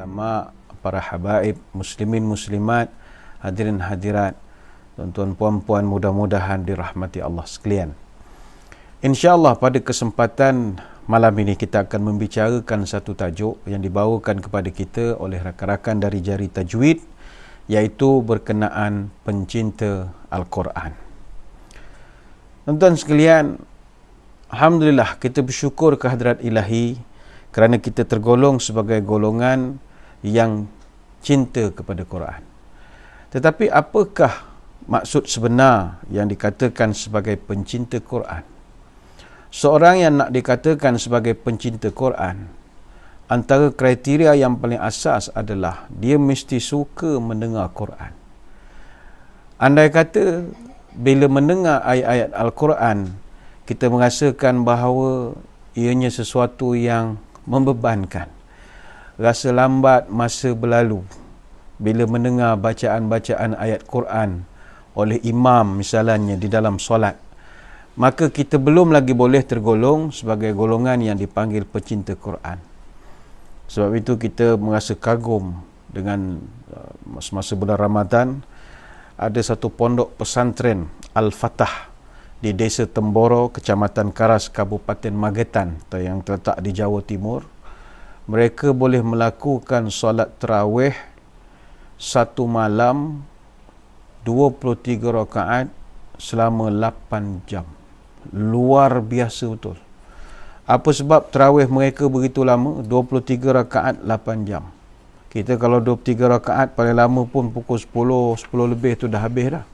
ulama, para habaib, muslimin muslimat, hadirin hadirat, tuan-tuan puan-puan, mudah-mudahan dirahmati Allah sekalian. InsyaAllah pada kesempatan malam ini kita akan membicarakan satu tajuk yang dibawakan kepada kita oleh rakan-rakan dari Jari Tajwid, iaitu berkenaan pencinta Al-Quran. Tuan-tuan sekalian, alhamdulillah kita bersyukur kehadrat Ilahi kerana kita tergolong sebagai golongan yang cinta kepada Quran. Tetapi apakah maksud sebenar yang dikatakan sebagai pencinta Quran? Seorang yang nak dikatakan sebagai pencinta Quran, antara kriteria yang paling asas adalah dia mesti suka mendengar Quran. Andai kata bila mendengar ayat-ayat Al-Quran, kita merasakan bahawa ianya sesuatu yang membebankan, rasa lambat masa berlalu bila mendengar bacaan-bacaan ayat Quran oleh imam misalnya di dalam solat, maka kita belum lagi boleh tergolong sebagai golongan yang dipanggil pecinta Quran. Sebab itu kita merasa kagum dengan masa bulan Ramadan, ada satu pondok pesantren Al-Fatah di Desa Temboro, Kecamatan Karas, Kabupaten Magetan yang terletak di Jawa Timur. Mereka boleh melakukan solat tarawih satu malam 23 rakaat selama 8 jam. Luar biasa betul. Apa sebab tarawih mereka begitu lama? 23 rakaat 8 jam. Kita kalau 23 rakaat paling lama pun pukul 10 lebih tu dah habis dah.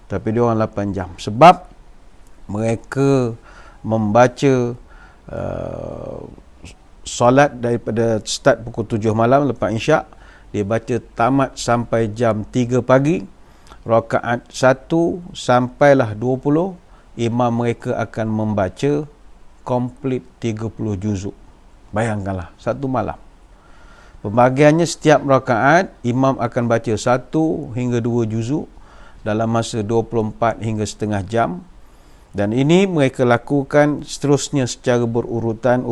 Tapi dia orang 8 jam. Sebab mereka membaca solat daripada start pukul 7 malam lepas isyak, dia baca tamat sampai jam 3 pagi, rakaat 1 sampailah 20, imam mereka akan membaca komplit 30 juzuk. Bayangkanlah, satu malam. Pembagiannya setiap rakaat, imam akan baca 1 hingga 2 juzuk dalam masa 24 hingga setengah jam. Dan ini mereka lakukan seterusnya secara berurutan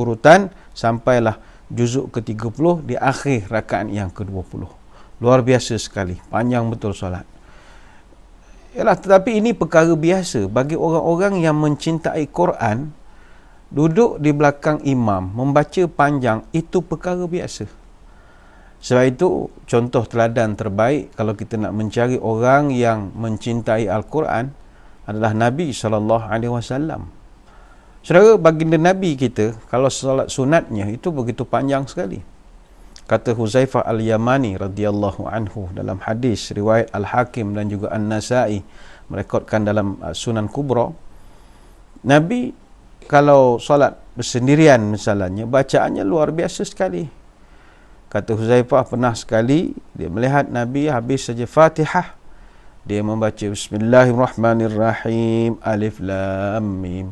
sampailah juzuk ke-30 di akhir rakaat yang ke-20. Luar biasa sekali, panjang betul solat. Yalah, tetapi ini perkara biasa bagi orang-orang yang mencintai Quran. Duduk di belakang imam membaca panjang, itu perkara biasa. Sebab itu contoh teladan terbaik kalau kita nak mencari orang yang mencintai Al-Quran adalah Nabi SAW. Saudara, baginda Nabi kita, kalau solat sunatnya itu begitu panjang sekali. Kata Huzaifah Al-Yamani radhiyallahu anhu dalam hadis riwayat Al-Hakim dan juga An-Nasai merekodkan dalam Sunan Kubra, Nabi kalau solat bersendirian misalnya, bacaannya luar biasa sekali. Kata Huzaifah, pernah sekali dia melihat Nabi habis saja Fatihah, dia membaca Bismillahirrahmanirrahim, Alif Lam Mim,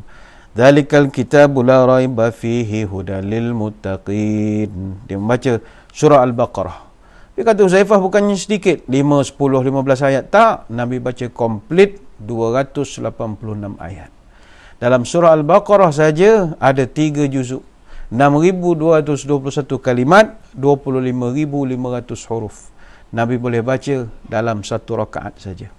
Dzalikal kitabu la raiba fihi hudal lil muttaqin. Dia membaca surah Al-Baqarah. Dia kata Huzaifah bukannya sedikit, 5, 10, 15 ayat. Tak, Nabi baca komplit 286 ayat. Dalam surah Al-Baqarah saja ada 3 juzuk, 6,221 kalimat, 25,500 huruf. Nabi boleh baca dalam satu rakaat saja.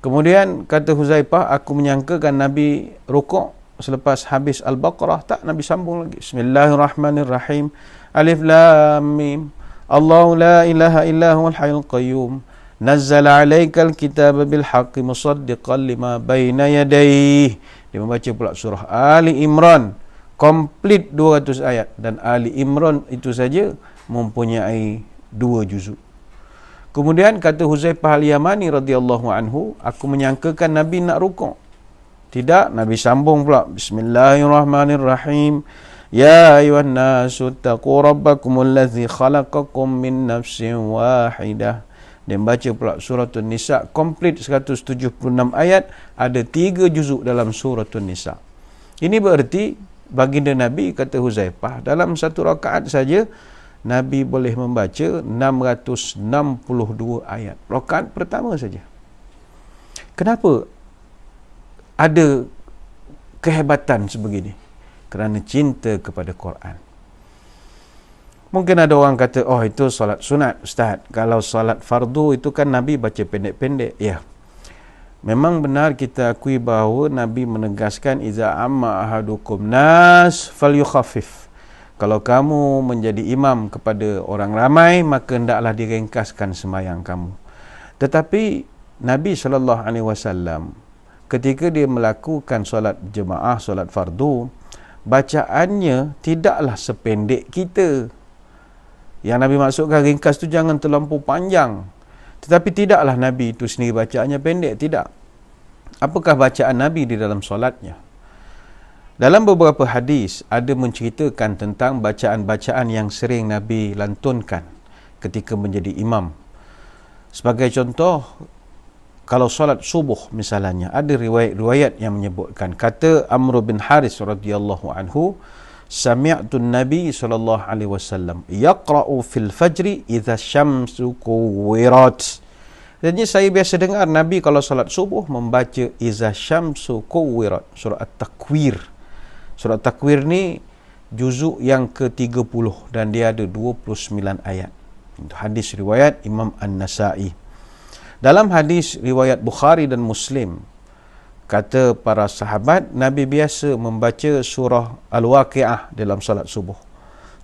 Kemudian kata Huzaifah, aku menyangkakan Nabi rukuk selepas habis Al-Baqarah. Tak, Nabi sambung lagi. Bismillahirrahmanirrahim. Alif Lam Mim. Allahu la ilaha illa huwal hayyul qayyum. Nazzala 'alaikal kitaba bil haqqi musaddiqan lima baina yadayhi. Dia membaca pula surah Ali Imran komplit 200 ayat, dan Ali Imran itu saja mempunyai 2 juzuk. Kemudian kata Huzaifah Al-Yamani radhiyallahu anhu, aku menyangkakan Nabi nak rukuk. Tidak, Nabi sambung pula. Bismillahirrahmanirrahim. Ya ayuhan nasu taqu rabbakumul ladzi khalaqakum min nafsin wahidah. Dia baca pula suratul Nisa komplit 176 ayat, ada 3 juzuk dalam suratul Nisa. Ini berarti baginda Nabi, kata Huzaifah, dalam satu rakaat saja Nabi boleh membaca 662 ayat. Rakaat pertama saja. Kenapa ada kehebatan sebegini? Kerana cinta kepada Quran. Mungkin ada orang kata, oh itu solat sunat Ustaz. Kalau solat fardu itu kan Nabi baca pendek-pendek. Ya, memang benar kita akui bahawa Nabi menegaskan, iza amma ahadukum nas falyukhaffif. Kalau kamu menjadi imam kepada orang ramai, maka hendaklah diringkaskan sembahyang kamu. Tetapi Nabi SAW ketika dia melakukan solat jemaah, solat fardu, bacaannya tidaklah sependek kita. Yang Nabi maksudkan ringkas tu jangan terlampau panjang. Tetapi tidaklah Nabi itu sendiri bacaannya pendek, tidak. Apakah bacaan Nabi di dalam solatnya? Dalam beberapa hadis ada menceritakan tentang bacaan-bacaan yang sering Nabi lantunkan ketika menjadi imam. Sebagai contoh, kalau solat subuh misalnya, ada riwayat-riwayat yang menyebutkan, kata Amr bin Haris radhiyallahu anhu, sami'tu Nabi sallallahu alaihi wasallam yaqra'u fil fajri idza syamsu kuwirat. Jadi saya biasa dengar Nabi kalau solat subuh membaca idza syamsu kuwirat, surah At-Takwir. Surah At-Takwir ni juzuk yang ke-30 dan dia ada 29 ayat. Itu hadis riwayat Imam An-Nasa'i. Dalam hadis riwayat Bukhari dan Muslim, kata para sahabat, Nabi biasa membaca surah Al-Waqi'ah dalam salat subuh.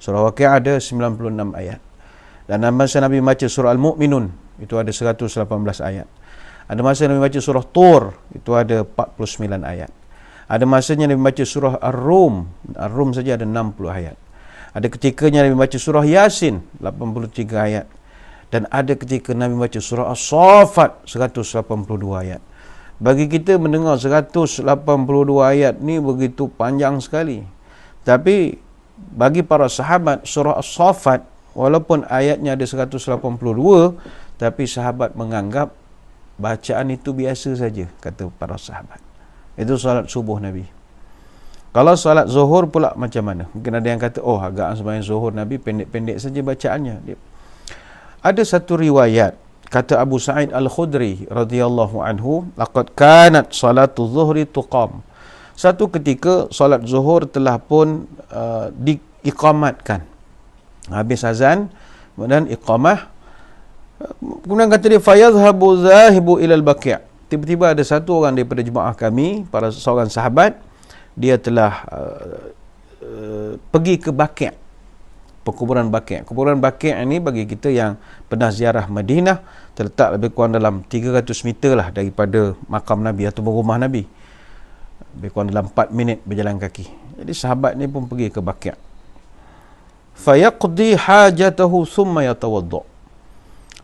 Surah Waqi'ah ada 96 ayat. Dan masa Nabi membaca surah Al-Mu'minun, itu ada 118 ayat. Ada masa Nabi membaca surah Tur, itu ada 49 ayat. Ada masanya Nabi membaca surah Ar-Rum. Ar-Rum saja ada 60 ayat. Ada ketikanya Nabi membaca surah Yasin, 83 ayat. Dan ada ketika Nabi membaca surah As-Saffat, 182 ayat. Bagi kita mendengar 182 ayat ni begitu panjang sekali. Tapi bagi para sahabat, surah As-Saffat walaupun ayatnya ada 182, tapi sahabat menganggap bacaan itu biasa saja, kata para sahabat. Itu solat subuh Nabi. Kalau solat zuhur pula macam mana? Mungkin ada yang kata, oh agak sembahyang zuhur Nabi pendek-pendek saja bacaannya. Ada satu riwayat, kata Abu Sa'id Al-Khudri radhiyallahu anhu, laqad kanat salatu zuhri tuqam. Satu ketika solat zuhur telah pun diiqamatkan. Habis azan, kemudian iqamah. Kemudian kata dia, fayadhhabu zahibu ilal baqi'. Tiba-tiba ada satu orang daripada jemaah kami, para seorang sahabat, dia telah pergi ke Baqi'. Perkuburan Baqi'. Kuburan Baqi' ini bagi kita yang pernah ziarah Madinah, terletak lebih kurang dalam 300 meter lah daripada makam Nabi atau rumah Nabi. Lebih kurang dalam 4 minit berjalan kaki. Jadi sahabat ni pun pergi ke Baqi'. Fayaqdi hajatahu thumma yatawadda'.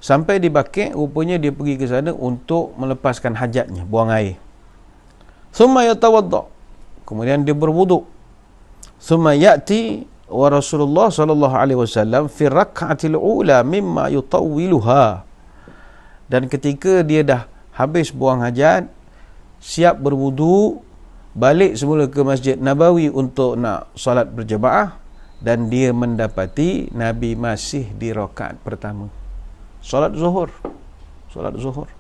Sampai di Baqi', rupanya dia pergi ke sana untuk melepaskan hajatnya, buang air. Thumma yatawadda'. Kemudian dia berwuduk. Thumma ya'ti wa Rasulullah sallallahu alaihi wasallam fi rak'atil ula mimma yutawwiluha. Dan ketika dia dah habis buang hajat, siap berwudu, balik semula ke Masjid Nabawi untuk nak solat berjemaah, dan dia mendapati Nabi masih di rakaat pertama. Solat zuhur. Solat zuhur.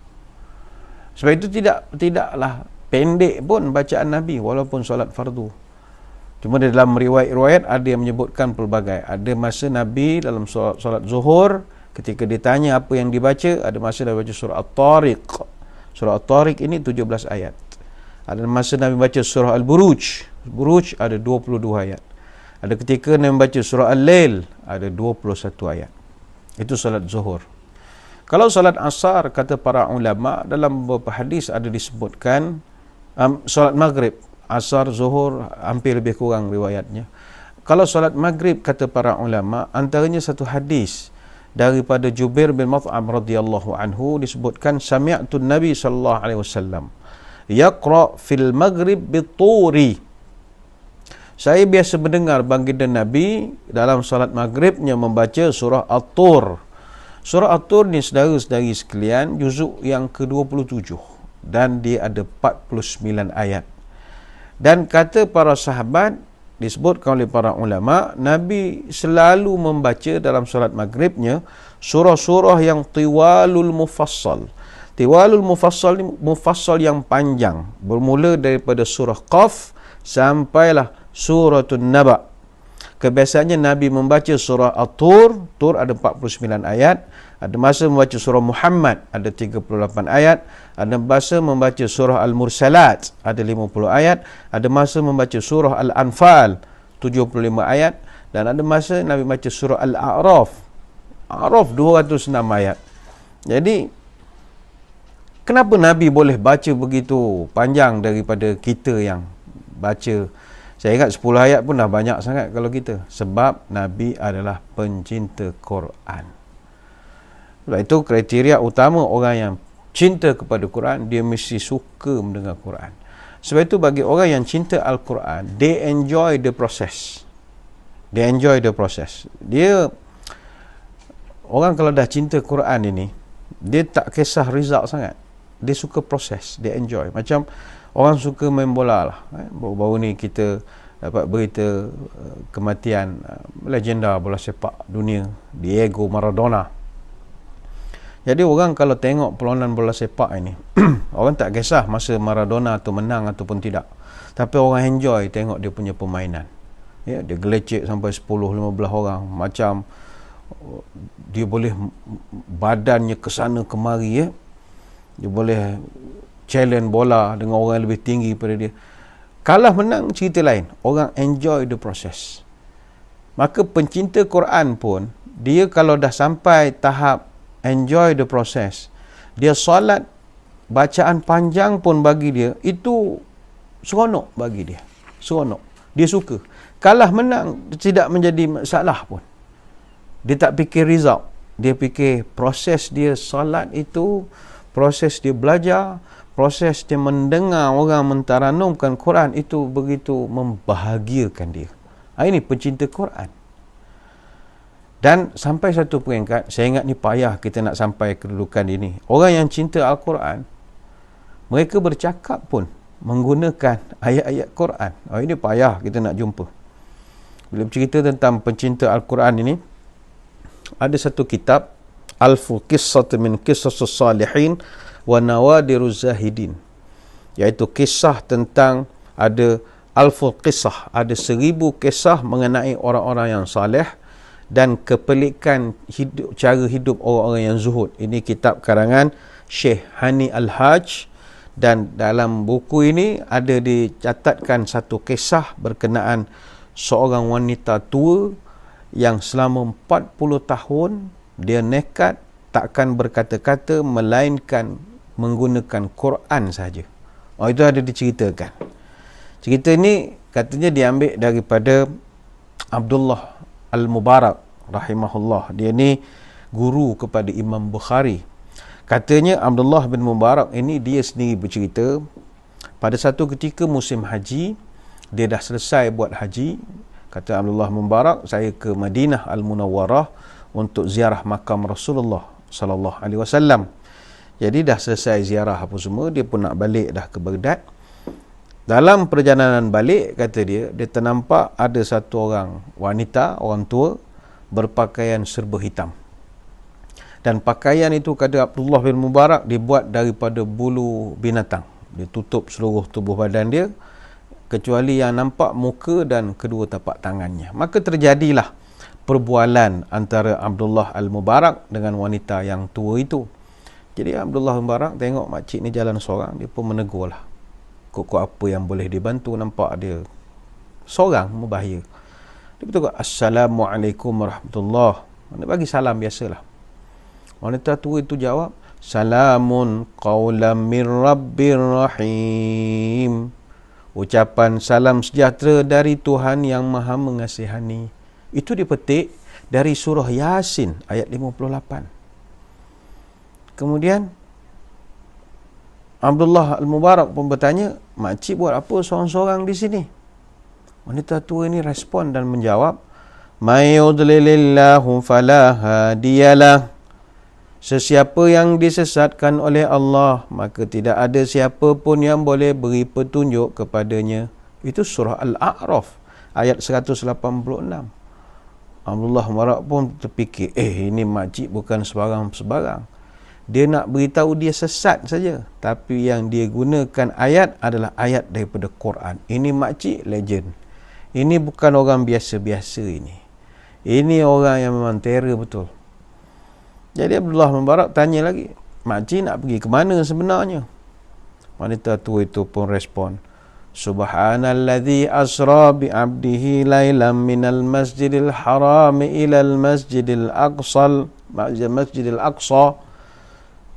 Sebab itu tidaklah pendek pun bacaan Nabi walaupun solat fardu. Cuma dalam riwayat-riwayat ada yang menyebutkan pelbagai. Ada masa Nabi dalam solat zuhur, ketika ditanya apa yang dibaca, ada masa Nabi baca surah At-Tariq. Surah At-Tariq ini 17 ayat. Ada masa Nabi baca surah Al-Buruj. Buruj ada 22 ayat. Ada ketika Nabi baca surah Al-Lail, ada 21 ayat. Itu solat zuhur. Kalau solat asar, kata para ulama, dalam beberapa hadis ada disebutkan, solat maghrib, asar, zuhur, hampir lebih kurang riwayatnya. Kalau solat maghrib, kata para ulama, antaranya satu hadis daripada Jubair bin Mut'am radhiyallahu anhu disebutkan, sami'tu Nabi sallallahu alaihi wasallam yaqra fil maghrib bituri. Saya biasa mendengar baginda Nabi dalam solat maghribnya membaca surah At-Tur. Surah At-Tur ni saudara-saudari sekalian, juzuk yang ke-27 dan dia ada 49 ayat. Dan kata para sahabat, disebutkan oleh para ulama, Nabi selalu membaca dalam solat maghribnya surah-surah yang tiwalul mufassal. Tiwalul mufassal ni mufassal yang panjang, bermula daripada surah Qaf sampailah suratul Naba. kebiasaannya Nabi membaca surah At-Tur, Tur ada 49 ayat, ada masa membaca surah Muhammad ada 38 ayat, ada masa membaca surah Al-Mursalat ada 50 ayat, ada masa membaca surah Al-Anfal 75 ayat, dan ada masa Nabi baca surah Al-A'raf 206 ayat. Jadi kenapa Nabi boleh baca begitu panjang daripada kita yang baca? Saya ingat 10 ayat pun dah banyak sangat kalau kita. Sebab Nabi adalah pencinta Quran. Sebab itu kriteria utama orang yang cinta kepada Quran, dia mesti suka mendengar Quran. Sebab itu bagi orang yang cinta Al-Quran, they enjoy the process. They enjoy the process. Dia, orang kalau dah cinta Quran ini, dia tak kisah result sangat. Dia suka proses, dia enjoy. Macam orang suka main bola lah. Baru-baru ni kita dapat berita kematian legenda bola sepak dunia, Diego Maradona. Jadi orang kalau tengok perlawanan bola sepak ini, orang tak kisah masa Maradona tu menang ataupun tidak. Tapi orang enjoy tengok dia punya permainan. Ya, dia gelecek sampai 10-15 orang. Macam dia boleh badannya ke sana kemari, ya. Dia boleh challenge bola dengan orang yang lebih tinggi daripada dia. Kalah menang cerita lain. Orang enjoy the process. Maka pencinta Quran pun, dia kalau dah sampai tahap enjoy the process, dia solat bacaan panjang pun bagi dia itu seronok bagi dia. Seronok. Dia suka. Kalah menang tidak menjadi masalah pun. Dia tak fikir result. Dia fikir proses dia solat itu, proses dia belajar, proses dia mendengar orang mentaranumkan Quran itu begitu membahagiakan dia. Ini pencinta Quran. Dan sampai satu peringkat, saya ingat ni payah kita nak sampai kedudukan ini. Orang yang cinta Al-Quran, mereka bercakap pun menggunakan ayat-ayat Quran. Ini payah kita nak jumpa. Bila bercerita tentang pencinta Al-Quran ini, ada satu kitab, Alfu Qissat min Qissasus Salihin wa Nawadiruz Zahidin, iaitu kisah tentang, ada Alfu Qissah, ada 1000 kisah mengenai orang-orang yang saleh dan kepelikan hidup, cara hidup orang-orang yang zuhud. Ini kitab karangan Syekh Hani Al-Hajj, dan dalam buku ini ada dicatatkan satu kisah berkenaan seorang wanita tua yang selama 40 tahun dia nekat takkan berkata-kata melainkan menggunakan Quran saja. Itu ada diceritakan. Cerita ini katanya diambil daripada Abdullah Al-Mubarak rahimahullah. Dia ni guru kepada Imam Bukhari. Katanya Abdullah bin Mubarak ini dia sendiri bercerita, pada satu ketika musim haji, dia dah selesai buat haji. Kata Abdullah Mubarak, saya ke Madinah Al-Munawwarah untuk ziarah makam Rasulullah sallallahu alaihi wasallam. Jadi dah selesai ziarah apa semua, dia pun nak balik dah ke Baghdad. Dalam perjalanan balik, kata dia ternampak ada satu orang wanita, orang tua, berpakaian serba hitam. Dan pakaian itu, kata Abdullah bin Mubarak, dibuat daripada bulu binatang. Dia tutup seluruh tubuh badan dia, kecuali yang nampak muka dan kedua tapak tangannya. Maka terjadilah perbualan antara Abdullah Al-Mubarak dengan wanita yang tua itu. Jadi Abdullah Al-Mubarak tengok makcik ni jalan seorang, dia pun menegur lah. Kok apa yang boleh dibantu, nampak dia seorang berbahaya. Dia betul, Assalamualaikum warahmatullahi. Dia bagi salam biasalah. Wanita tua itu jawab, Salamun qawlam min Rabbir Rahim. Ucapan salam sejahtera dari Tuhan yang Maha Mengasihani. Itu dipetik dari surah Yasin ayat 58. Kemudian Abdullah Al-Mubarak pun bertanya, makcik buat apa seorang-seorang di sini? Wanita tua ini respon dan menjawab, May yudlilillahu fala hadiyalah. Sesiapa yang disesatkan oleh Allah, maka tidak ada siapa pun yang boleh beri petunjuk kepadanya. Itu surah Al-A'raf ayat 186. Abdullah Mubarak pun terfikir, ini makcik bukan sebarang-sebarang. Dia nak beritahu dia sesat saja, tapi yang dia gunakan ayat adalah ayat daripada Quran. Ini makcik legend. Ini bukan orang biasa-biasa ini. Ini orang yang memang terror betul. Jadi Abdullah bin Mubarak tanya lagi, makcik nak pergi ke mana sebenarnya? Wanita tua itu pun respon, Subhanalladzi asra bi 'abdihi lailan minal masjidil haram ila al masjidil aqsa.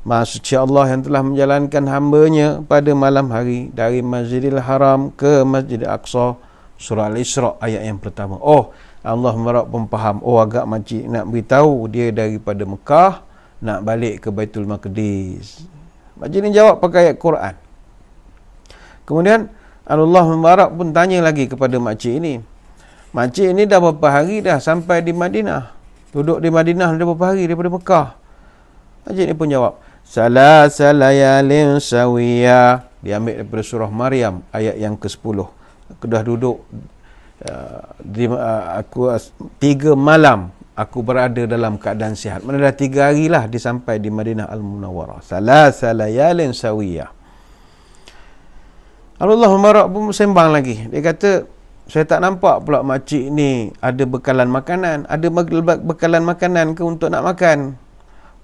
Maha suci Allah yang telah menjalankan hamba-Nya pada malam hari dari Masjidil Haram ke Masjidil Aqsa. Surah Al-Isra ayat yang pertama. Oh, Allah Mubarak pun faham. Oh, agak makcik nak beritahu dia daripada Mekah nak balik ke Baitul Maqdis. Makcik ni jawab pakai ayat Quran. Kemudian Allah Mubarak pun tanya lagi kepada makcik ini. Makcik ini dah berapa hari dah sampai di Madinah? Duduk di Madinah dah berapa hari daripada Mekah? Makcik ni pun jawab, Salasa layalin sawiyah. Diambil daripada surah Maryam ayat yang ke-10. Aku dah duduk 3 malam aku berada dalam keadaan sihat. Mana dah 3 hari lah dia sampai di Madinah Al-Munawwarah. Salasa layalin sawiyah. Allah Mubarak pun sembang lagi. Dia kata, saya tak nampak pula makcik ni ada bekalan makanan. Ada bekalan makanan ke untuk nak makan?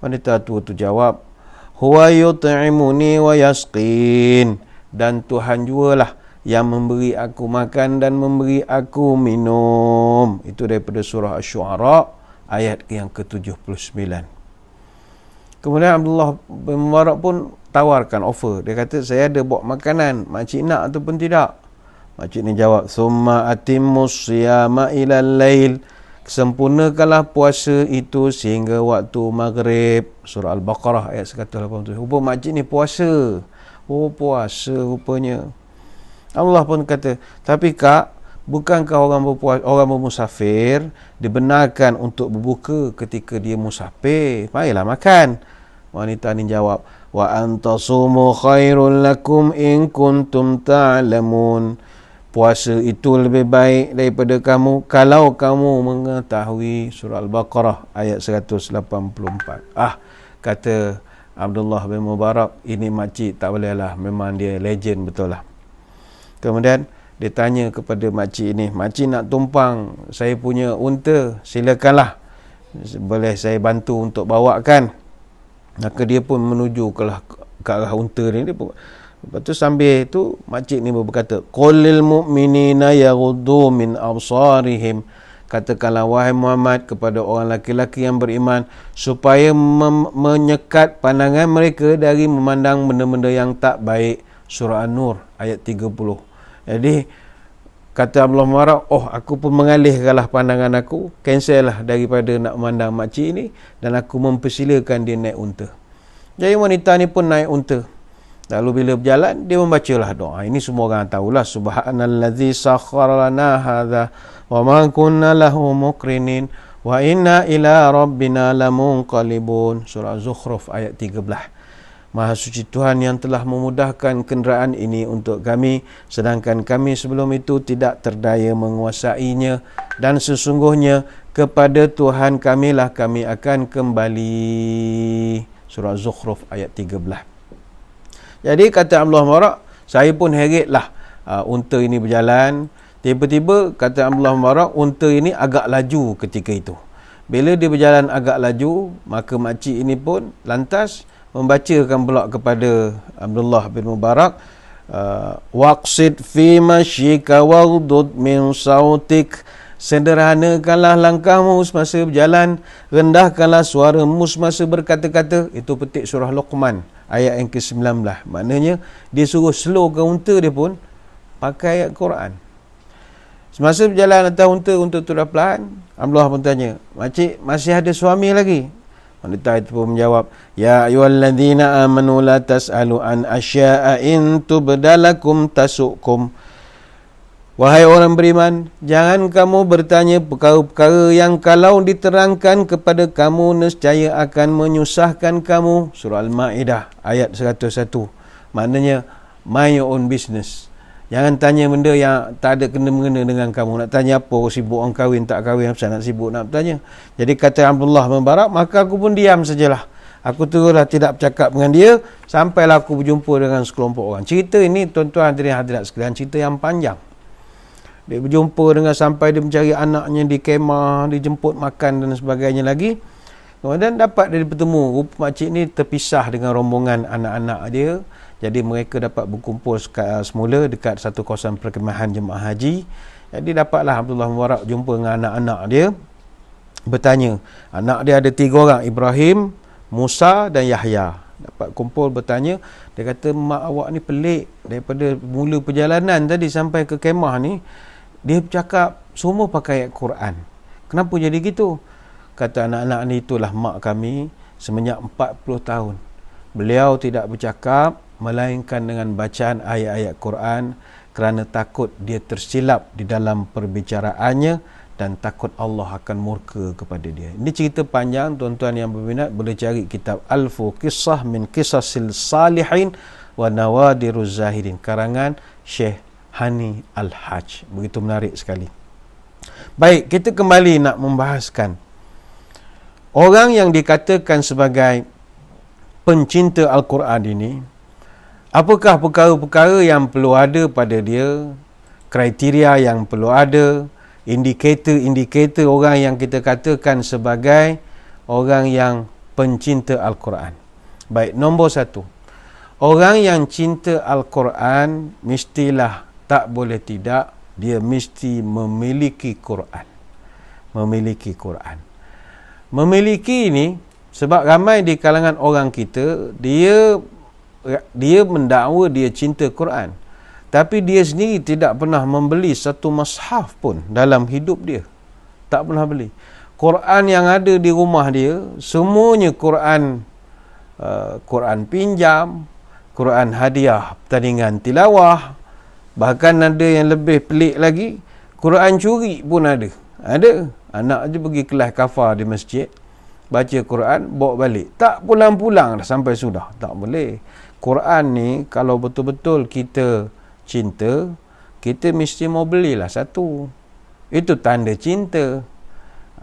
Wanita tua tu jawab, Huwa yut'imuni wa yasqin. Dan Tuhan jualah yang memberi aku makan dan memberi aku minum. Itu daripada surah Asy-Syu'ara ayat yang ke-79. Kemudian Abdullah bin Mubarak pun tawarkan offer. Dia kata, saya ada bawa makanan, makcik nak ataupun tidak? Makcik ni jawab, Summa atimmus siyama ilal lail. Sempurnakanlah puasa itu sehingga waktu maghrib. Surah Al-Baqarah ayat 187. Rupa makcik ni puasa. Oh, puasa rupanya. Allah pun kata, tapi kak, bukankah orang bermusafir dibenarkan untuk berbuka ketika dia musafir? Marilah makan. Wanita ni jawab, wa antasumu khairul lakum in kuntum ta'lamun. Puasa itu lebih baik daripada kamu kalau kamu mengetahui. Surah Al-Baqarah ayat 184. Kata Abdullah bin Mubarak, ini makcik tak boleh lah, memang dia legend betul lah. Kemudian dia tanya kepada makcik ini, makcik nak tumpang saya punya unta, silakanlah, boleh saya bantu untuk bawakan. Maka dia pun menuju ke arah unta ni. Lepas tu sambil tu makcik ni berkata, Qulil mu'minina yaghuddu min absarihim. Katakanlah wahai Muhammad kepada orang laki-laki yang beriman supaya menyekat pandangan mereka dari memandang benda-benda yang tak baik. Surah An-Nur ayat 30. Jadi kata Abdullah Mubarak, aku pun mengalihkanlah pandangan aku, cancel lah daripada nak memandang makcik ni, dan aku mempersilakan dia naik unta. Jadi wanita ni pun naik unta. Lalu bila berjalan, dia membacalah doa. Ini semua orang tahulah. Subhanallazi sakhkhara lana hadza wa ma kunna lahu muqrinin wa inna ila rabbina lamunqalibun. Surah Zukhruf ayat 13. Maha suci Tuhan yang telah memudahkan kenderaan ini untuk kami, sedangkan kami sebelum itu tidak terdaya menguasainya, dan sesungguhnya kepada Tuhan kamilah kami akan kembali. Surah Zukhruf ayat 13. Jadi kata Abdullah Mubarak, saya pun heritlah unta ini berjalan. Tiba-tiba kata Abdullah Mubarak, unta ini agak laju ketika itu. Bila dia berjalan agak laju, maka makcik ini pun lantas membacakan pula kepada Abdullah bin Mubarak, waqsid fi masyika waghdud min sautik. Sederhanakanlah langkahmu semasa berjalan, rendahkanlah suaramu semasa berkata-kata. Itu petik surah Luqman ayat yang ke-19. Maknanya dia suruh slowkan unta dia pun pakai ayat Quran. Semasa berjalan atas unta tu dah pelan. Abdullah pun tanya, makcik masih ada suami lagi? Wanita itu pun menjawab, ya ayyuhalladzina amanu la tas'alu an asya'a in tubdalakum tasukum. Wahai orang beriman, jangan kamu bertanya perkara-perkara yang kalau diterangkan kepada kamu nescaya akan menyusahkan kamu. Surah Al-Ma'idah ayat 101. Maknanya, mind your own business. Jangan tanya benda yang tak ada kena-mengena dengan kamu. Nak tanya apa, sibuk orang kahwin tak kahwin, apa nak sibuk nak bertanya. Jadi kata Abdullah bin Mubarak, maka aku pun diam sajalah. Aku teruslah tidak bercakap dengan dia sampailah aku berjumpa dengan sekelompok orang. Cerita ini tuan-tuan hadirin hadirat sekalian, cerita yang panjang. Dia berjumpa dengan sampai dia mencari anaknya di kemah, dijemput makan dan sebagainya lagi. Kemudian dapat dia bertemu. Rupa makcik ni terpisah dengan rombongan anak-anak dia. Jadi mereka dapat berkumpul semula dekat satu kawasan perkemahan jemaah haji. Jadi dapatlah Abdullah Mubarak jumpa dengan anak-anak dia. Bertanya. Anak dia ada 3 orang. Ibrahim, Musa dan Yahya. Dapat kumpul bertanya. Dia kata, mak awak ni pelik. Daripada mula perjalanan tadi sampai ke kemah ni, dia bercakap semua pakai ayat Quran. Kenapa jadi gitu? Kata anak-anak ni, itulah mak kami semenjak 40 tahun. Beliau tidak bercakap melainkan dengan bacaan ayat-ayat Quran kerana takut dia tersilap di dalam perbicaraannya dan takut Allah akan murka kepada dia. Ini cerita panjang, tuan-tuan yang berminat boleh cari kitab Alfu Qissah min Qisasil Salihin wa Nawadiruz Zahirin, karangan Syekh Hani Al-Hajj. Begitu menarik sekali. Baik, kita kembali nak membahaskan orang yang dikatakan sebagai pencinta Al-Quran ini. Apakah perkara-perkara yang perlu ada pada dia, kriteria yang perlu ada, indikator-indikator orang yang kita katakan sebagai orang yang pencinta Al-Quran. Baik, nombor 1. Orang yang cinta Al-Quran mestilah, tak boleh tidak, dia mesti memiliki Quran. Memiliki Quran. Memiliki ini, sebab ramai di kalangan orang kita, dia mendakwa dia cinta Quran. Tapi dia sendiri tidak pernah membeli satu mushaf pun dalam hidup dia. Tak pernah beli. Quran yang ada di rumah dia, semuanya Quran pinjam, Quran hadiah pertandingan tilawah. Bahkan ada yang lebih pelik lagi, Quran curi pun ada. Ada. Anak je pergi kelas kafar di masjid, baca Quran, bawa balik. Tak pulang-pulang dah sampai sudah. Tak boleh. Quran ni, kalau betul-betul kita cinta, kita mesti mau belilah satu. Itu tanda cinta.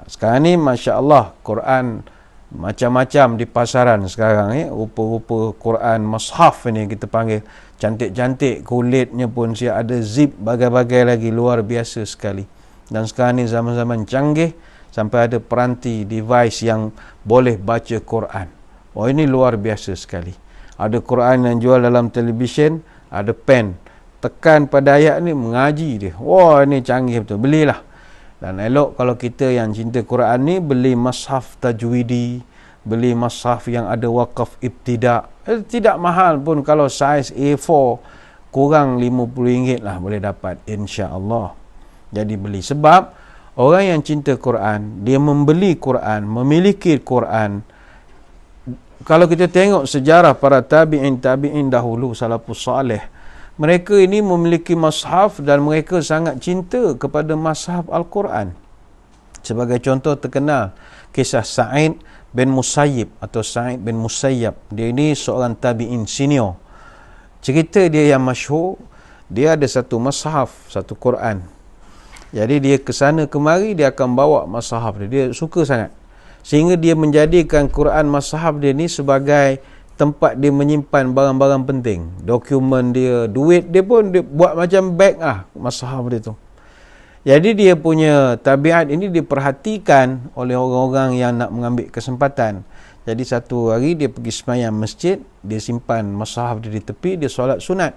Sekarang ni, Masya Allah, Quran macam-macam di pasaran sekarang. Rupa-rupa Quran mushaf ni kita panggil. Cantik-cantik, kulitnya pun siap ada zip, bagai-bagai lagi, luar biasa sekali. Dan sekarang ni zaman-zaman canggih, sampai ada peranti, device yang boleh baca Quran. Oh, ini luar biasa sekali. Ada Quran yang jual dalam televisyen, ada pen. Tekan pada ayat ni, mengaji dia. Wah, ini canggih betul. Belilah. Dan elok kalau kita yang cinta Quran ni, beli mushaf tajwidi, beli mushaf yang ada wakaf ibtidak. Tidak mahal pun, kalau saiz A4 kurang RM50 lah boleh dapat, insya-Allah. Jadi beli. Sebab orang yang cinta Quran, dia membeli Quran, memiliki Quran. Kalau kita tengok sejarah para tabi'in dahulu, salafus salih, mereka ini memiliki mushaf dan mereka sangat cinta kepada mushaf Al-Quran. Sebagai contoh terkenal, kisah Sa'id bin Musayyib atau Sa'id bin Musayyab. Dia ini seorang tabi'in senior. Cerita dia yang masyhur, dia ada satu mushaf, satu Quran. Jadi dia ke sana kemari, dia akan bawa mushaf dia. Dia suka sangat. Sehingga dia menjadikan Quran mushaf dia ni sebagai tempat dia menyimpan barang-barang penting. Dokumen dia, duit dia pun dia buat macam beg mushaf dia tu. Jadi dia punya tabiat ini diperhatikan oleh orang-orang yang nak mengambil kesempatan. Jadi satu hari dia pergi sembahyang masjid, dia simpan mushaf dia di tepi, dia solat sunat.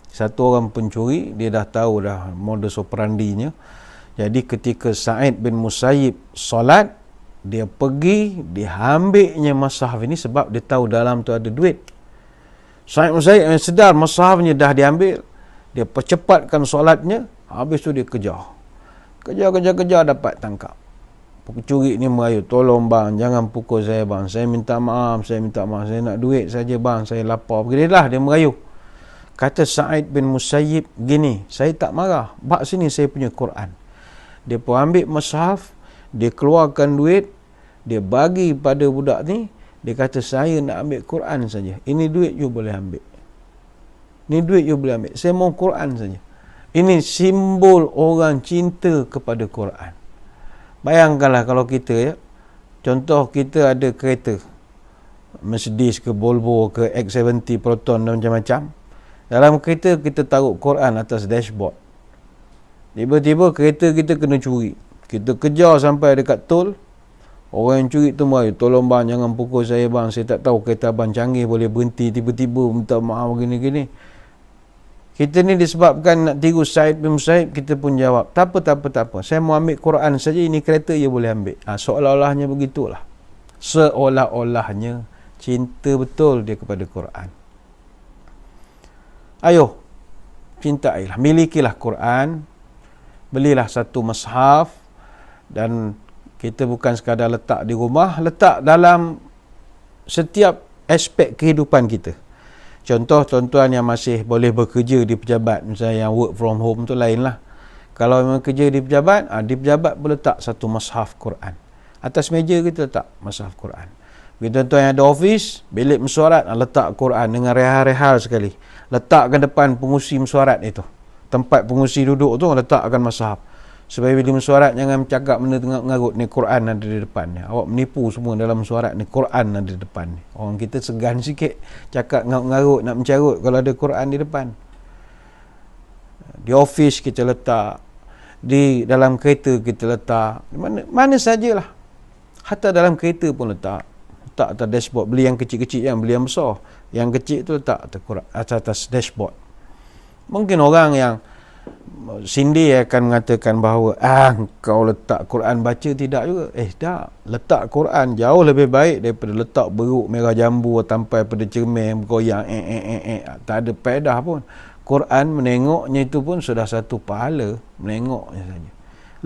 Satu orang pencuri, dia dah tahu dah modus operandinya. Jadi ketika Sa'id bin Musayyib solat, dia pergi, dia ambilnya mushaf ini sebab dia tahu dalam tu ada duit. Sa'id bin Musayyib yang sedar mushafnya dah diambil, dia percepatkan solatnya. Habis tu dia kejar dapat tangkap. Pencuri ni merayu, tolong bang, jangan pukul saya bang, saya minta maaf, saya nak duit saja bang, saya lapar. Beginilah dia merayu. Kata Sa'id bin Musayyib gini, saya tak marah, bak sini saya punya Quran. Dia pun ambil mushaf, dia keluarkan duit, dia bagi pada budak ni, dia kata saya nak ambil Quran saja, ini duit you boleh ambil, ini duit you boleh ambil, saya mau Quran saja. Ini simbol orang cinta kepada Quran. Bayangkanlah kalau kita, contoh kita ada kereta Mercedes ke Volvo ke X70 Proton dan macam-macam. Dalam kereta kita taruh Quran atas dashboard. Tiba-tiba kereta kita kena curi. Kita kejar sampai dekat tol. Orang yang curi tu merayu, tolong bang, jangan pukul saya bang, saya tak tahu kereta abang canggih boleh berhenti tiba-tiba, minta maaf gini-gini. Kita ni disebabkan nak tiru Said bin Musaib, kita pun jawab, tak apa, saya mau ambil Quran saja, ini kereta ia boleh ambil. Seolah-olahnya begitulah. Seolah-olahnya cinta betul dia kepada Quran. Ayo, cintailah, milikilah Quran, belilah satu mushaf, dan kita bukan sekadar letak di rumah, letak dalam setiap aspek kehidupan kita. Contoh tuan-tuan yang masih boleh bekerja di pejabat, misalnya yang work from home tu lain lah. Kalau memang kerja di pejabat pun letak satu mushaf Quran. Atas meja kita letak mushaf Quran. Bagi tuan-tuan yang ada office, bilik mesyuarat, letak Quran dengan rehal-rehal sekali. Letakkan depan pengurusi mesyuarat itu. Tempat pengurusi duduk tu letakkan mushaf. Supaya bila mesyuarat jangan cakap benda tengah mengarut, ni Quran ada di depan ni. Awak menipu semua dalam mesyuarat ni, Quran ada di depan ni. Orang kita segan sikit cakap ngarut nak mencarut kalau ada Quran di depan. Di office kita letak, di dalam kereta kita letak, mana sajalah. Hatta dalam kereta pun letak atas dashboard. Beli yang kecil-kecil, yang beli yang besar. Yang kecil tu letak atas dashboard. Mungkin orang yang Cindy akan mengatakan bahawa kau letak Quran baca, tidak juga. Tak. Letak Quran jauh lebih baik daripada letak beruk merah jambu sampai pada cermin bergoyang tak ada faedah pun. Quran menengoknya itu pun sudah satu pahala, menengoknya saja.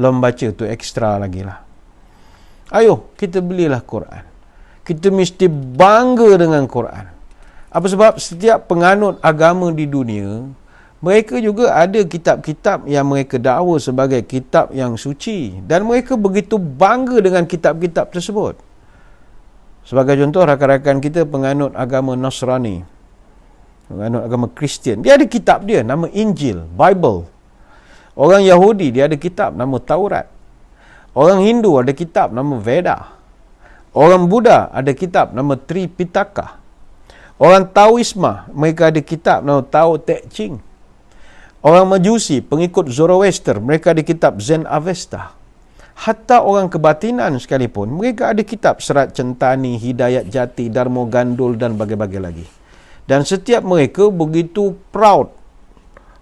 Membaca tu ekstra lagi lah. Ayo kita belilah Quran. Kita mesti bangga dengan Quran. Apa sebab setiap penganut agama di dunia, mereka juga ada kitab-kitab yang mereka dakwa sebagai kitab yang suci. Dan mereka begitu bangga dengan kitab-kitab tersebut. Sebagai contoh, rakan-rakan kita penganut agama Nasrani, penganut agama Kristian, dia ada kitab dia, nama Injil, Bible. Orang Yahudi, dia ada kitab, nama Taurat. Orang Hindu ada kitab, nama Veda. Orang Buddha ada kitab, nama Tripitaka. Orang Taoisma, mereka ada kitab, nama Tao Te Ching. Orang Majusi, pengikut Zoroaster, mereka ada kitab Zen Avesta. Hatta orang kebatinan sekalipun, mereka ada kitab Serat Centani, Hidayat Jati, Dharma Gandul dan bagai-bagai lagi. Dan setiap mereka begitu proud,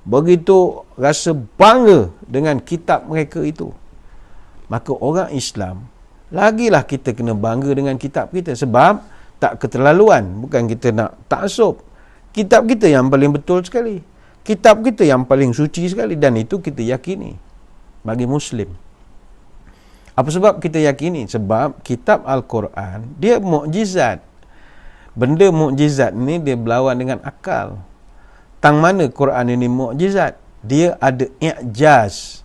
begitu rasa bangga dengan kitab mereka itu. Maka orang Islam, lagilah kita kena bangga dengan kitab kita. Sebab tak keterlaluan, bukan kita nak taksub. Kitab kita yang paling betul sekali. Kitab kita yang paling suci sekali, dan itu kita yakini bagi Muslim. Apa sebab kita yakini? Sebab kitab Al-Quran dia mukjizat. Benda mukjizat ni dia berlawan dengan akal. Tang mana Quran ini mukjizat? Dia ada i'jaz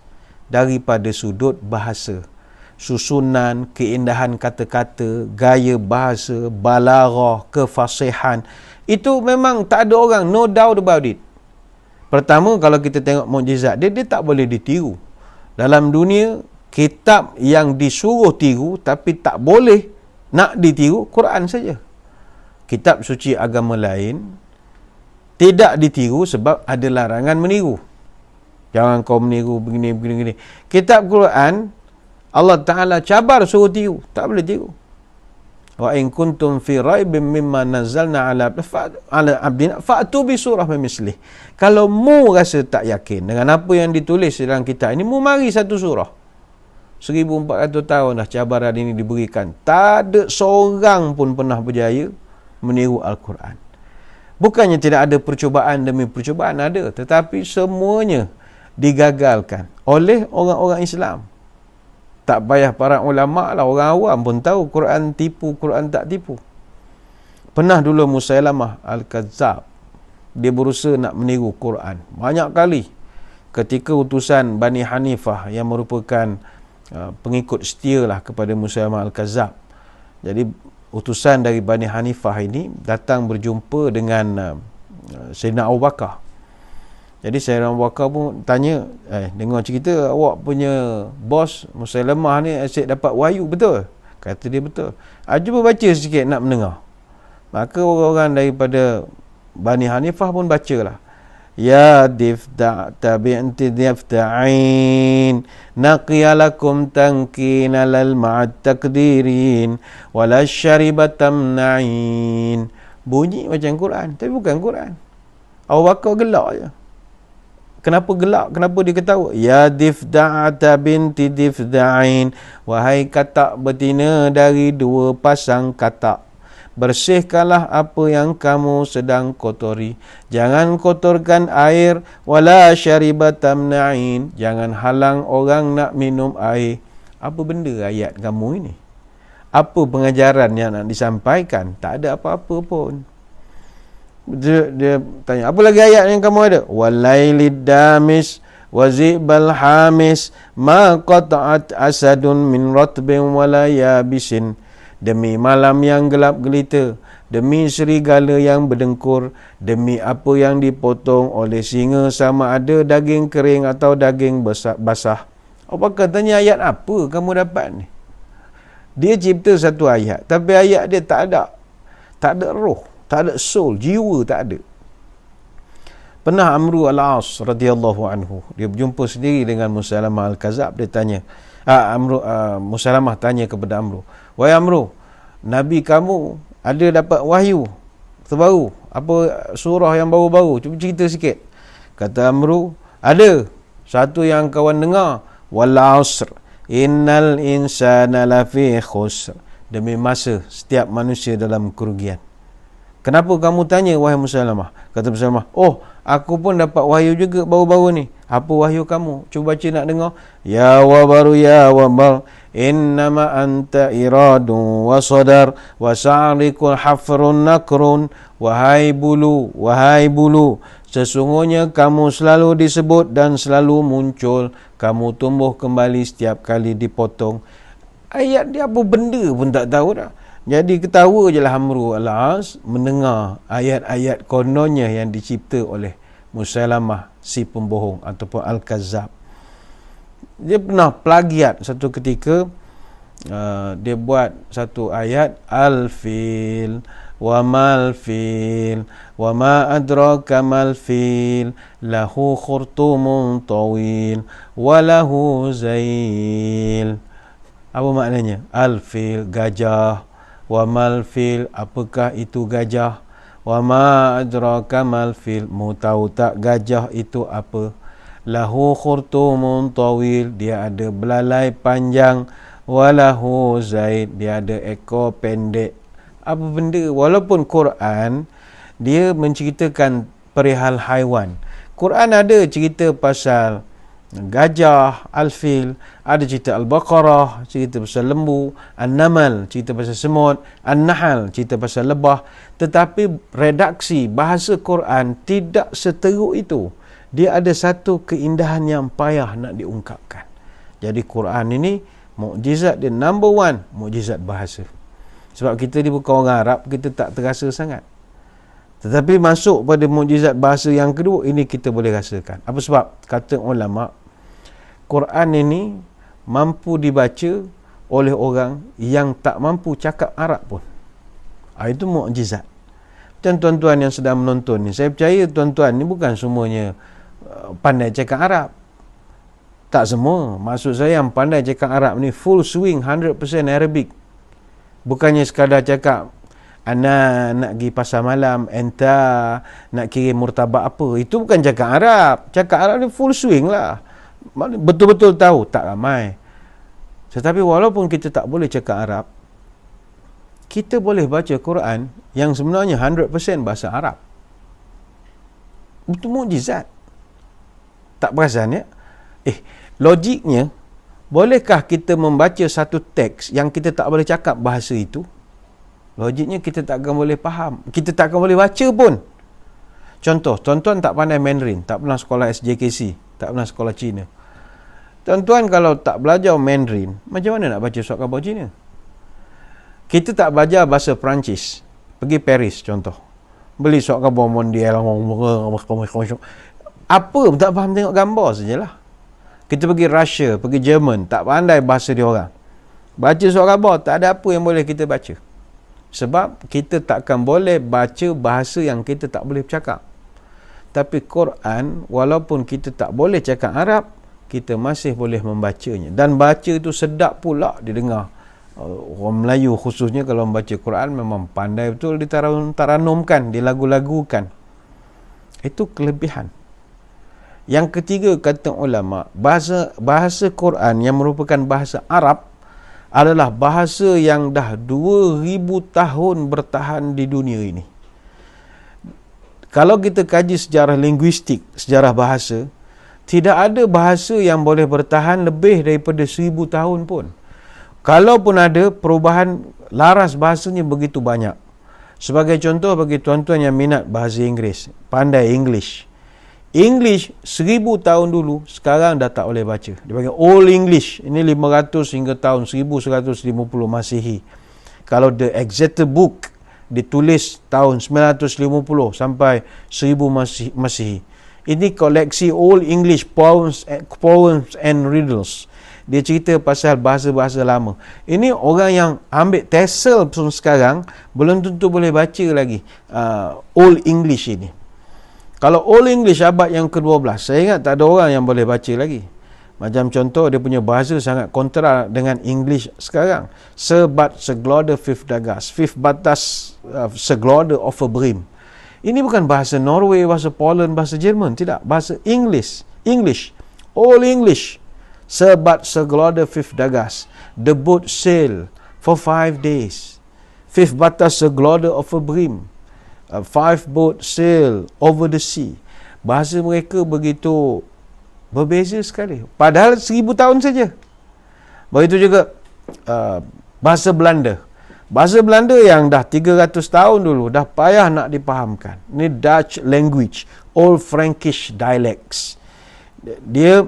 daripada sudut bahasa, susunan, keindahan kata-kata, gaya bahasa, balaghah, kefasihan. Itu memang tak ada orang, no doubt about it. Pertama, kalau kita tengok mukjizat dia tak boleh ditiru. Dalam dunia, kitab yang disuruh tiru tapi tak boleh nak ditiru, Quran saja. Kitab suci agama lain tidak ditiru sebab ada larangan meniru. Jangan kau meniru begini. Kitab Quran, Allah Ta'ala cabar suruh tiru. Tak boleh tiru. Wa in kuntum fi raibin mimma nazzalna ala abdina fa'tu bi surah mimislih. Kalau mu rasa tak yakin dengan apa yang ditulis dalam kitab ini, mu mari satu surah. 1400 tahun dah cabaran ini diberikan. Tak ada seorang pun pernah berjaya meniru Al-Quran. Bukannya tidak ada percubaan demi percubaan, ada, tetapi semuanya digagalkan oleh orang-orang Islam. Tak payah para ulama lah, orang awam pun tahu Quran tipu, Quran tak tipu. Pernah dulu Musailamah Al-Kadzab, dia berusaha nak meniru Quran banyak kali. Ketika utusan Bani Hanifah yang merupakan pengikut setia lah kepada Musailamah Al-Kadzab, jadi utusan dari Bani Hanifah ini datang berjumpa dengan Sayyidina Abu Bakar. Jadi Sayyidina Abu Bakar pun tanya, dengar cerita awak punya bos Musailamah ni asyik dapat wahyu, betul? Kata dia betul. Cuba baca sikit nak mendengar. Maka orang-orang daripada Bani Hanifah pun bacalah. ya difda tabi'ti difta'in naqiyalakum tankina lal ma'at takdirin wala syariba tamna'in. Bunyi macam Quran tapi bukan Quran. Abu Bakar gelak je. Kenapa gelak? Kenapa dia ketawa? Ya difda'ata binti difda'in, wahai katak betina dari dua pasang katak, bersihkanlah apa yang kamu sedang kotori. Jangan kotorkan air. Wala syaribatam na'in, jangan halang orang nak minum air. Apa benda ayat kamu ini? Apa pengajaran yang nak disampaikan? Tak ada apa-apa pun. Dia tanya, apa lagi ayat yang kamu ada? Walailid damis wazibal hamis ma qata'at asadun min ratbin wala yabisin. Demi malam yang gelap gelita, demi serigala yang berdengkur, demi apa yang dipotong oleh singa sama ada daging kering atau daging basah. Apakah tanya ayat apa kamu dapat ni? Dia cipta satu ayat, tapi ayat dia tak ada roh, tak ada soul, jiwa tak ada. Pernah Amru al-As radhiyallahu anhu, dia berjumpa sendiri dengan Musailamah al-Kazab. Dia tanya, Musailamah tanya kepada Amru, wahai Amru, Nabi kamu ada dapat wahyu terbaru, apa surah yang baru-baru, cuba cerita sikit. Kata Amru, ada satu yang kawan dengar, wal asr innal insana lafi khusr, demi masa setiap manusia dalam kerugian. Kenapa kamu tanya wahai Musailamah? Kata Musailamah, oh aku pun dapat wahyu juga baru-baru ni. Apa wahyu kamu? Cuba baca nak dengar. Ya wabaru ya wabar innama anta iradun wa sadar wa sa'rikul hafrun nakrun. Wahai bulu, sesungguhnya kamu selalu disebut dan selalu muncul. Kamu tumbuh kembali setiap kali dipotong. Ayat dia apa benda pun tak tahu dah. Jadi ketawa je lah Amru al-As mendengar ayat-ayat kononnya yang dicipta oleh Musailamah si pembohong ataupun Al-Kazzab. Dia pernah plagiat satu ketika, dia buat satu ayat, Al-Fil wa mal-fil wa ma adraka mal-fil lahu khurtumun tawil wa lahu zail. Apa maknanya? Al-Fil, gajah. Wa mal-fil, apakah itu gajah? Wa ma adraka mal-fil, mu tahu tak gajah itu apa? Lahu khurtumun tawil, dia ada belalai panjang. Wa lahu zaid, dia ada ekor pendek. Apa benda? Walaupun Quran dia menceritakan perihal haiwan. Quran ada cerita pasal gajah, Al-Fil, ada cerita Al-Baqarah, cerita pasal lembu, An-Namal, cerita pasal semut, An-Nahl, cerita pasal lebah. Tetapi redaksi bahasa Quran tidak seteruk itu. Dia ada satu keindahan yang payah nak diungkapkan. Jadi Quran ini mukjizat dia number one, mukjizat bahasa. Sebab kita ni bukan orang Arab, kita tak terasa sangat. Tetapi masuk pada mukjizat bahasa yang kedua, ini kita boleh rasakan. Apa sebab? Kata ulama, Quran ini mampu dibaca oleh orang yang tak mampu cakap Arab pun. Itu mukjizat. Dan tuan-tuan yang sedang menonton ni, saya percaya tuan-tuan ni bukan semuanya pandai cakap Arab. Tak semua. Maksud saya yang pandai cakap Arab ni full swing 100% Arabic. Bukannya sekadar cakap ana nak pergi pasar malam, enta nak kirim murtabak apa. Itu bukan cakap Arab. Cakap Arab ni full swing lah. Betul-betul tahu, tak ramai. Tetapi walaupun kita tak boleh cakap Arab, kita boleh baca Quran yang sebenarnya 100% bahasa Arab. Itu mukjizat. Tak perasan ya? Logiknya, bolehkah kita membaca satu teks yang kita tak boleh cakap bahasa itu? Logiknya kita tak akan boleh faham. Kita tak akan boleh baca pun. Contoh, tuan-tuan tak pandai Mandarin, tak pernah sekolah SJKC, tak pernah sekolah Cina. Tuan-tuan kalau tak belajar Mandarin, macam mana nak baca surat khabar Cina? Kita tak belajar bahasa Perancis, pergi Paris contoh, beli surat khabar mondial, apa tak faham, tengok gambar sajalah. Kita pergi Russia, pergi Jerman, tak pandai bahasa dia orang, baca surat khabar, tak ada apa yang boleh kita baca. Sebab kita takkan boleh baca bahasa yang kita tak boleh bercakap. Tapi Quran, walaupun kita tak boleh cakap Arab, kita masih boleh membacanya. Dan baca itu sedap pula didengar. Orang Melayu khususnya kalau membaca Quran memang pandai betul ditaranumkan, dilagu-lagukan. Itu kelebihan. Yang ketiga, kata ulama, bahasa Quran yang merupakan bahasa Arab adalah bahasa yang dah 2000 tahun bertahan di dunia ini. Kalau kita kaji sejarah linguistik, sejarah bahasa, tidak ada bahasa yang boleh bertahan lebih daripada 1000 tahun pun. Kalaupun ada, perubahan laras bahasanya begitu banyak. Sebagai contoh, bagi tuan-tuan yang minat bahasa Inggeris, pandai English 1000 tahun dulu, sekarang dah tak boleh baca. Dia panggil Old English. Ini 500 hingga tahun 1150 Masihi. Kalau the Exeter Book ditulis tahun 950 sampai 1000 Masihi. Ini koleksi Old English poems and riddles. Dia cerita pasal bahasa-bahasa lama. Ini orang yang ambil TESOL pun sekarang belum tentu boleh baca lagi Old English ini. Kalau Old English abad yang ke-12, saya ingat tak ada orang yang boleh baca lagi. Macam contoh, dia punya bahasa sangat kontra dengan English sekarang. Sebat segloda fifth dagas, fifth batas segloda of a brim. Ini bukan bahasa Norway, bahasa Poland, bahasa Jerman. Tidak, bahasa English. Old English. Sebat segloda fifth dagas. The boat sail for 5 days. Fifth batas segloda of a brim. 5 boat sail over the sea. Bahasa mereka begitu berbeza sekali. Padahal 1000 tahun saja. Begitu juga bahasa Belanda. Bahasa Belanda yang dah 300 tahun dulu, dah payah nak dipahamkan. Ini Dutch language, Old Frankish dialects. Dia,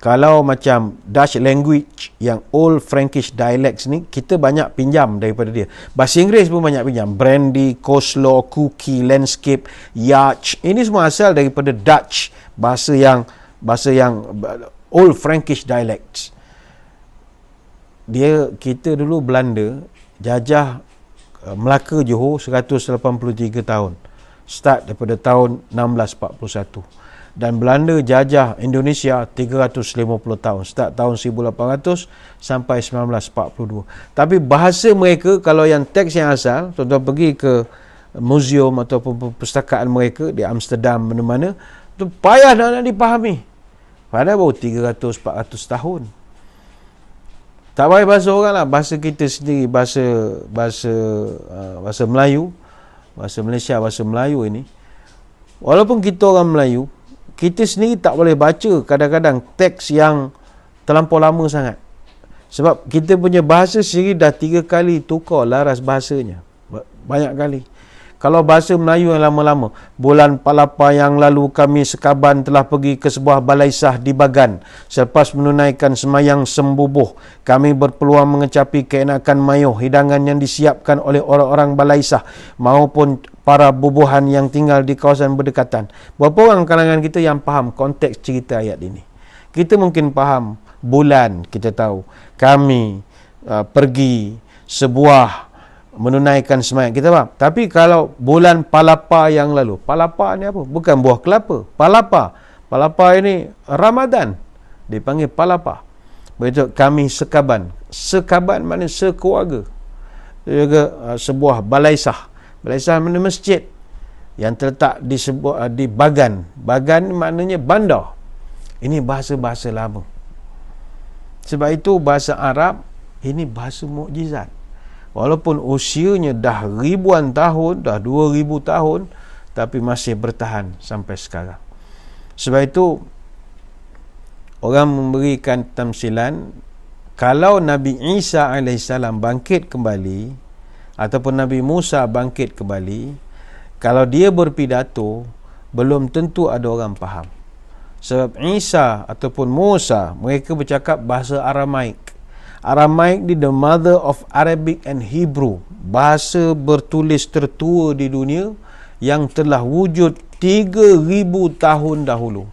kalau macam Dutch language yang Old Frankish dialects ni, kita banyak pinjam daripada dia. Bahasa Inggeris pun banyak pinjam. Brandy, coleslaw, cookie, landscape, yacht. Ini semua asal daripada Dutch. Bahasa yang Old Frankish dialects. Kita dulu Belanda jajah Melaka Johor 183 tahun. Start daripada tahun 1641. Dan Belanda jajah Indonesia 350 tahun. Start tahun 1800 sampai 1942. Tapi bahasa mereka, kalau yang teks yang asal, tuan-tuan pergi ke museum ataupun perpustakaan mereka di Amsterdam, mana-mana, tu payah nak dipahami. Padahal baru 300-400 tahun. Tak payah bahasa orang lah. Bahasa kita sendiri, bahasa Melayu, bahasa Malaysia, bahasa Melayu ini, walaupun kita orang Melayu, kita sendiri tak boleh baca kadang-kadang teks yang terlampau lama sangat. Sebab kita punya bahasa sendiri dah 3 kali tukar laras bahasanya. Banyak kali. Kalau bahasa Melayu yang lama-lama, bulan Palapa yang lalu kami sekaban telah pergi ke sebuah balaisah di Bagan. Selepas menunaikan semayang sembubuh, kami berpeluang mengecapi keenakan mayuh hidangan yang disiapkan oleh orang-orang balaisah maupun para bubuhan yang tinggal di kawasan berdekatan. Berapa orang kalangan kita yang faham konteks cerita ayat ini? Kita mungkin faham bulan, kita tahu. Kami pergi sebuah menunaikan semayang, kita faham. Tapi kalau bulan Palapa yang lalu, Palapa ni apa? Bukan buah kelapa. Palapa ini Ramadan, dipanggil Palapa. Begitu kami sekaban. Sekaban maknanya sekeluarga. Juga sebuah balaisah. Balaisah maknanya masjid yang terletak di Bagan. Bagan maknanya bandar. Ini bahasa-bahasa lama. Sebab itu bahasa Arab ini bahasa mukjizat. Walaupun usianya dah ribuan tahun, dah 2000 tahun, tapi masih bertahan sampai sekarang. Sebab itu orang memberikan tamsilan, kalau Nabi Isa AS bangkit kembali ataupun Nabi Musa bangkit kembali, kalau dia berpidato, belum tentu ada orang faham. Sebab Isa ataupun Musa, mereka bercakap bahasa Aramaik. Aramaik ni the mother of Arabic and Hebrew, bahasa bertulis tertua di dunia yang telah wujud 3000 tahun dahulu.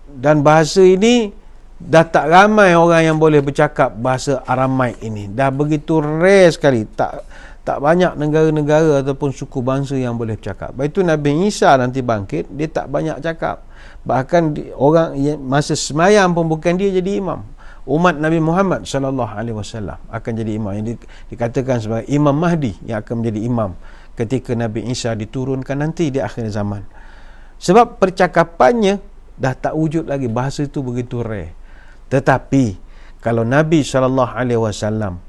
Dan bahasa ini dah tak ramai orang yang boleh bercakap bahasa Aramaik ini. Dah begitu rare sekali. tak banyak negara-negara ataupun suku bangsa yang boleh bercakap. Lepas itu Nabi Isa nanti bangkit, dia tak banyak cakap. Bahkan orang masa semayang pun bukan dia jadi imam. Umat Nabi Muhammad sallallahu alaihi wasallam akan jadi imam, yang dikatakan sebagai Imam Mahdi yang akan menjadi imam ketika Nabi Isa diturunkan nanti di akhir zaman. Sebab percakapannya dah tak wujud lagi, bahasa itu begitu rare. Tetapi kalau Nabi sallallahu alaihi wasallam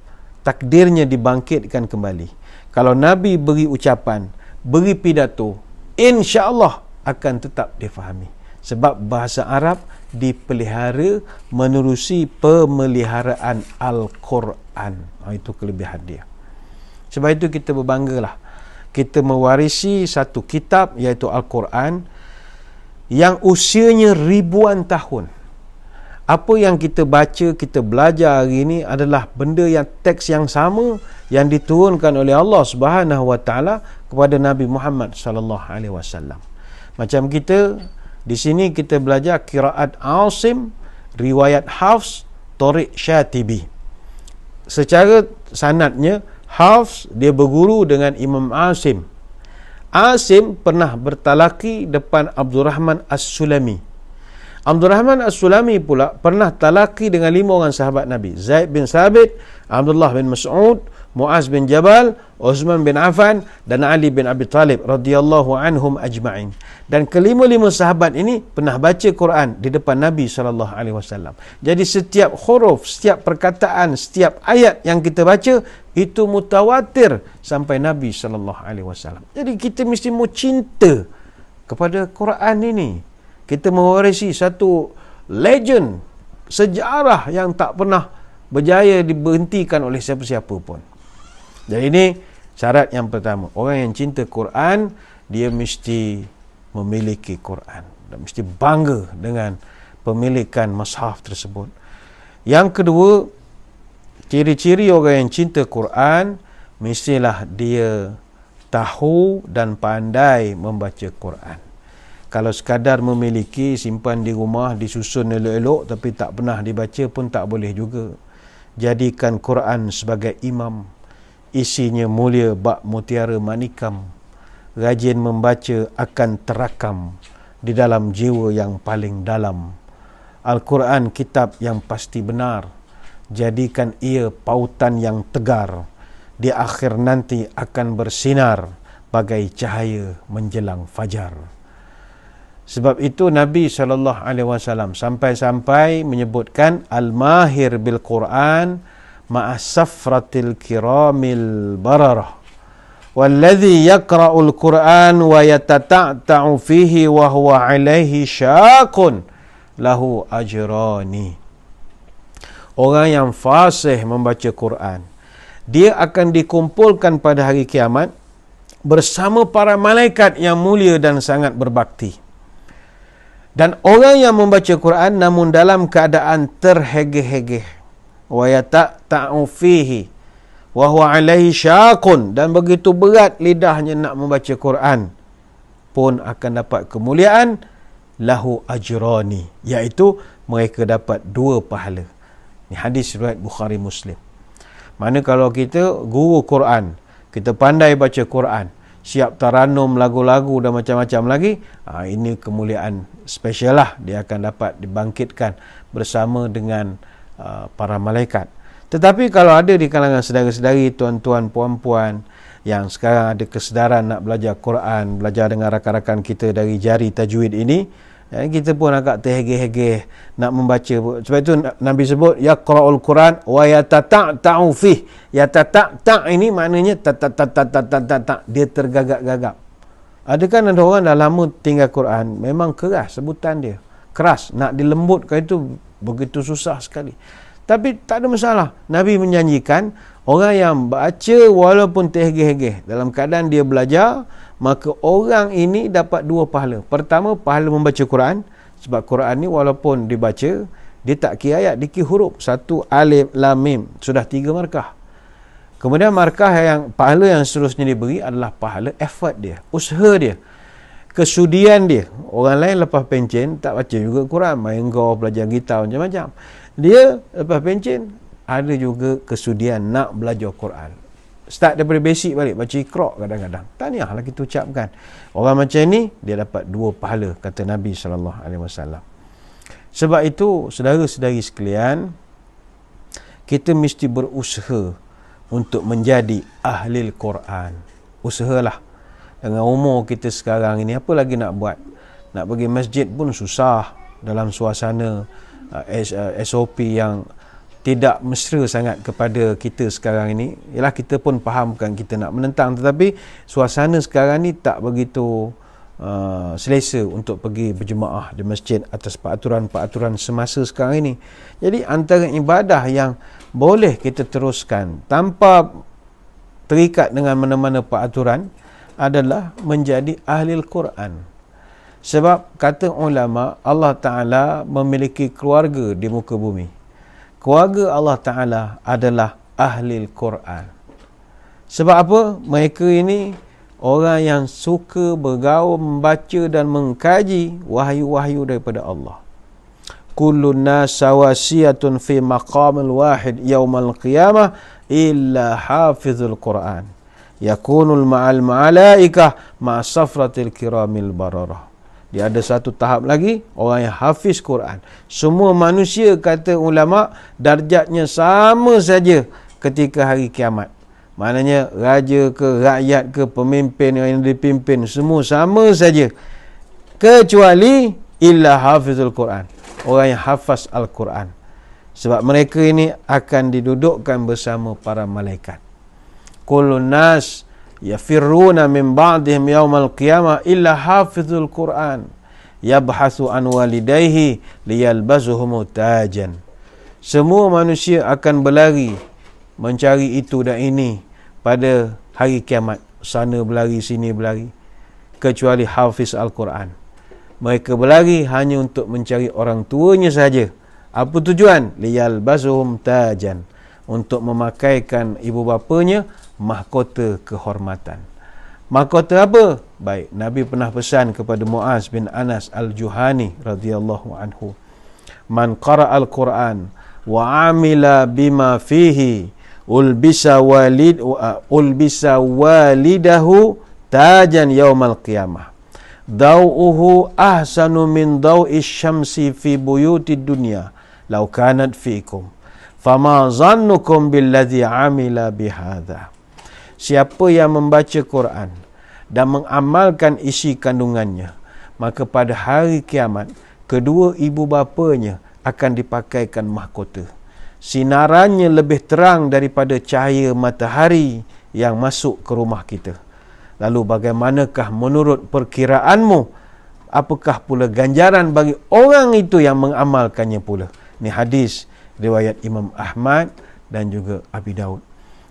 takdirnya dibangkitkan kembali, kalau Nabi beri ucapan, beri pidato, insya-Allah akan tetap difahami. Sebab bahasa Arab dipelihara menerusi pemeliharaan Al-Quran. Itu kelebihan dia. Sebab itu kita berbanggalah, kita mewarisi satu kitab iaitu Al-Quran yang usianya ribuan tahun. Apa yang kita baca, kita belajar hari ini adalah benda yang teks yang sama yang diturunkan oleh Allah Subhanahu wa taala kepada Nabi Muhammad sallallahu alaihi wasallam. Macam kita di sini kita belajar qiraat Asim, riwayat Hafs, Tariq Syatibi. Secara sanadnya Hafs dia berguru dengan Imam Asim. Asim pernah bertalaki depan Abdurrahman As-Sulami. Abdurrahman As-Sulami pula pernah talaki dengan 5 orang sahabat Nabi. Zaid bin Sabit, Abdullah bin Mas'ud, Muaz bin Jabal, Uthman bin Affan dan Ali bin Abi Talib radhiyallahu anhum ajma'in. Dan kelima-lima sahabat ini pernah baca Quran di depan Nabi sallallahu alaihi wasallam. Jadi setiap huruf, setiap perkataan, setiap ayat yang kita baca itu mutawatir sampai Nabi sallallahu alaihi wasallam. Jadi kita mesti mau cinta kepada Quran ini. Kita mewarisi satu legend, sejarah yang tak pernah berjaya diberhentikan oleh siapa-siapa pun. Jadi ini syarat yang pertama. Orang yang cinta Quran, dia mesti memiliki Quran dan mesti bangga dengan pemilikan mushaf tersebut. Yang kedua, ciri-ciri orang yang cinta Quran, mestilah dia tahu dan pandai membaca Quran. Kalau sekadar memiliki, simpan di rumah, disusun elok-elok tapi tak pernah dibaca pun tak boleh juga. Jadikan Quran sebagai imam. Isinya mulia bak mutiara manikam. Rajin membaca akan terakam di dalam jiwa yang paling dalam. Al-Quran kitab yang pasti benar. Jadikan ia pautan yang tegar. Di akhir nanti akan bersinar bagai cahaya menjelang fajar. Sebab itu Nabi SAW sampai-sampai menyebutkan al-mahir bil Quran ma'asafratil kiramil bararah walladhi yaqra'ul Quran wa yatata'ta'u fihi wa huwa alaihi syaqun lahu ajrani. Orang yang fasih membaca Quran, dia akan dikumpulkan pada hari kiamat bersama para malaikat yang mulia dan sangat berbakti. Dan orang yang membaca Quran namun dalam keadaan terhegeh-hegeh, wa yata'ta'u fihi wa huwa alaihi syaqun, dan begitu berat lidahnya nak membaca Quran, pun akan dapat kemuliaan, lahu ajrani, iaitu mereka dapat 2 pahala. Ini hadis riwayat Bukhari Muslim. Mana kalau kita guru Quran, kita pandai baca Quran, siap taranum lagu-lagu dan macam-macam lagi, ini kemuliaan spesial lah, dia akan dapat dibangkitkan bersama dengan para malaikat. Tetapi kalau ada di kalangan saudara-saudari, tuan-tuan, puan-puan yang sekarang ada kesedaran nak belajar Quran, belajar dengan rakan-rakan kita dari jari tajwid ini, kita pun agak terhegeh-hegeh nak membaca. Sebab itu Nabi sebut yaqra'ul Quran wa yatata'ta'u fih. Yatata' ini maknanya tak, dia tergagap-gagap. Ada kan ada orang dah lama tinggal Quran, memang keras sebutan dia, keras, nak dilembutkan itu begitu susah sekali. Tapi tak ada masalah. Nabi menjanjikan orang yang baca walaupun terhegeh-hegeh dalam keadaan dia belajar, maka orang ini dapat 2 pahala. Pertama, pahala membaca Quran. Sebab Quran ni walaupun dibaca, dia tak kira ayat, dia kira huruf. 1 alif lam mim, sudah 3 markah. Kemudian markah yang pahala yang seterusnya diberi adalah pahala effort dia, usaha dia, kesudian dia. Orang lain lepas pencen tak baca juga Quran, main golf, belajar gitar, macam-macam. Dia lepas pencen ada juga kesudian nak belajar Quran. start daripada basic balik, baca Iqra kadang-kadang. Tahniahlah kita ucapkan. Orang macam ni dia dapat 2 pahala, kata Nabi SAW. Sebab itu saudara-saudari sekalian, kita mesti berusaha untuk menjadi ahli Al-Quran. Usahalah. Dengan umur kita sekarang ini, apa lagi nak buat? Nak pergi masjid pun susah dalam suasana SOP yang tidak mesra sangat kepada kita sekarang ini. Yalah, kita pun faham, bukan kita nak menentang, tetapi suasana sekarang ni tak begitu selesa untuk pergi berjemaah di masjid atas peraturan-peraturan semasa sekarang ini. Jadi antara ibadah yang boleh kita teruskan tanpa terikat dengan mana-mana peraturan adalah menjadi ahli Al-Quran. Sebab kata ulama, Allah Ta'ala memiliki keluarga di muka bumi. Keluarga Allah Ta'ala adalah ahli Al-Quran. Sebab apa? Mereka ini orang yang suka bergaul, membaca dan mengkaji wahyu-wahyu daripada Allah. Kullun nas sawasiyatun fi maqamil wahid yaumal qiyamah illa hafizul Quran. Yakunul ma'al malaikah ma'asafratil kiramil bararah. Dia ada satu tahap lagi, orang yang hafiz Quran. Semua manusia, kata ulama, darjatnya sama saja ketika hari kiamat. Maknanya raja ke, rakyat ke, pemimpin yang dipimpin, semua sama saja. Kecuali illa hafizul Quran, orang yang hafaz Al-Quran. Sebab mereka ini akan didudukkan bersama para malaikat. Kullun nas yafirruna min ba'dihim yaumal qiyamah illa hafizul Quran yabhasu an walidayhi liyalbazuhum tajan. Semua manusia akan berlari mencari itu dan ini pada hari kiamat, sana berlari sini berlari, kecuali hafiz Al-Quran. Mereka berlari hanya untuk mencari orang tuanya saja. Apa tujuan? Liyalbazuhum tajan, untuk memakaikan ibu bapanya mahkota kehormatan. Mahkota apa? Baik, Nabi pernah pesan kepada Muaz bin Anas Al-Juhani radhiyallahu anhu, man qara'al Quran wa amila bima fihi ulbisa walidahu tajan yaumal qiyamah daw'uhu ahsanu min daw'is syamsi fi buyutid dunya law kanat fiikum fama zannukum billadhi amila bihadha. Siapa yang membaca Quran dan mengamalkan isi kandungannya, maka pada hari kiamat kedua ibu bapanya akan dipakaikan mahkota. Sinarannya lebih terang daripada cahaya matahari yang masuk ke rumah kita. Lalu bagaimanakah menurut perkiraanmu? Apakah pula ganjaran bagi orang itu yang mengamalkannya pula? Ini hadis riwayat Imam Ahmad dan juga Abi Daud.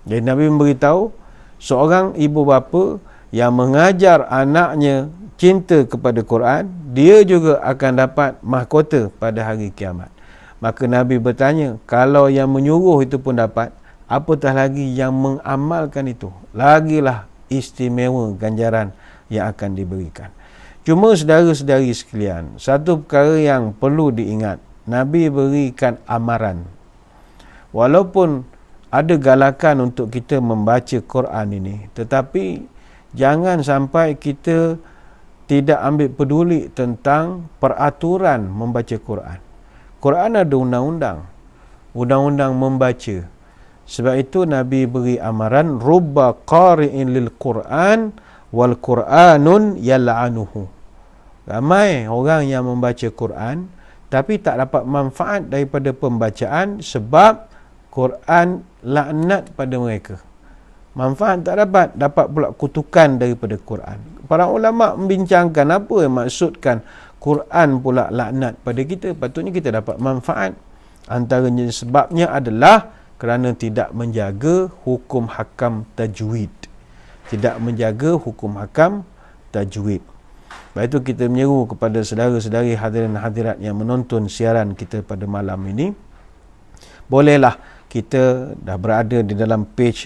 Jadi Nabi memberitahu, seorang ibu bapa yang mengajar anaknya cinta kepada Quran, dia juga akan dapat mahkota pada hari kiamat. Maka Nabi bertanya, kalau yang menyuruh itu pun dapat, apatah lagi yang mengamalkan itu? Lagilah istimewa ganjaran yang akan diberikan. Cuma saudara-saudari sekalian, satu perkara yang perlu diingat, Nabi berikan amaran. Walaupun ada galakan untuk kita membaca Quran ini, tetapi jangan sampai kita tidak ambil peduli tentang peraturan membaca Quran. Quran ada undang-undang membaca. Sebab itu Nabi beri amaran, rubba qari'in lil Quran wal Quranun yal'anuhu. Ramai orang yang membaca Quran tapi tak dapat manfaat daripada pembacaan sebab Quran laknat pada mereka. Manfaat tak dapat pula kutukan daripada Quran. Para ulama membincangkan apa yang maksudkan Quran pula laknat pada kita. Patutnya kita dapat manfaat. Antaranya sebabnya adalah kerana tidak menjaga hukum hakam tajwid. Tidak menjaga hukum hakam tajwid. Sebab itu kita menyeru kepada saudara-saudari hadirin hadirat yang menonton siaran kita pada malam ini, bolehlah kita dah berada di dalam page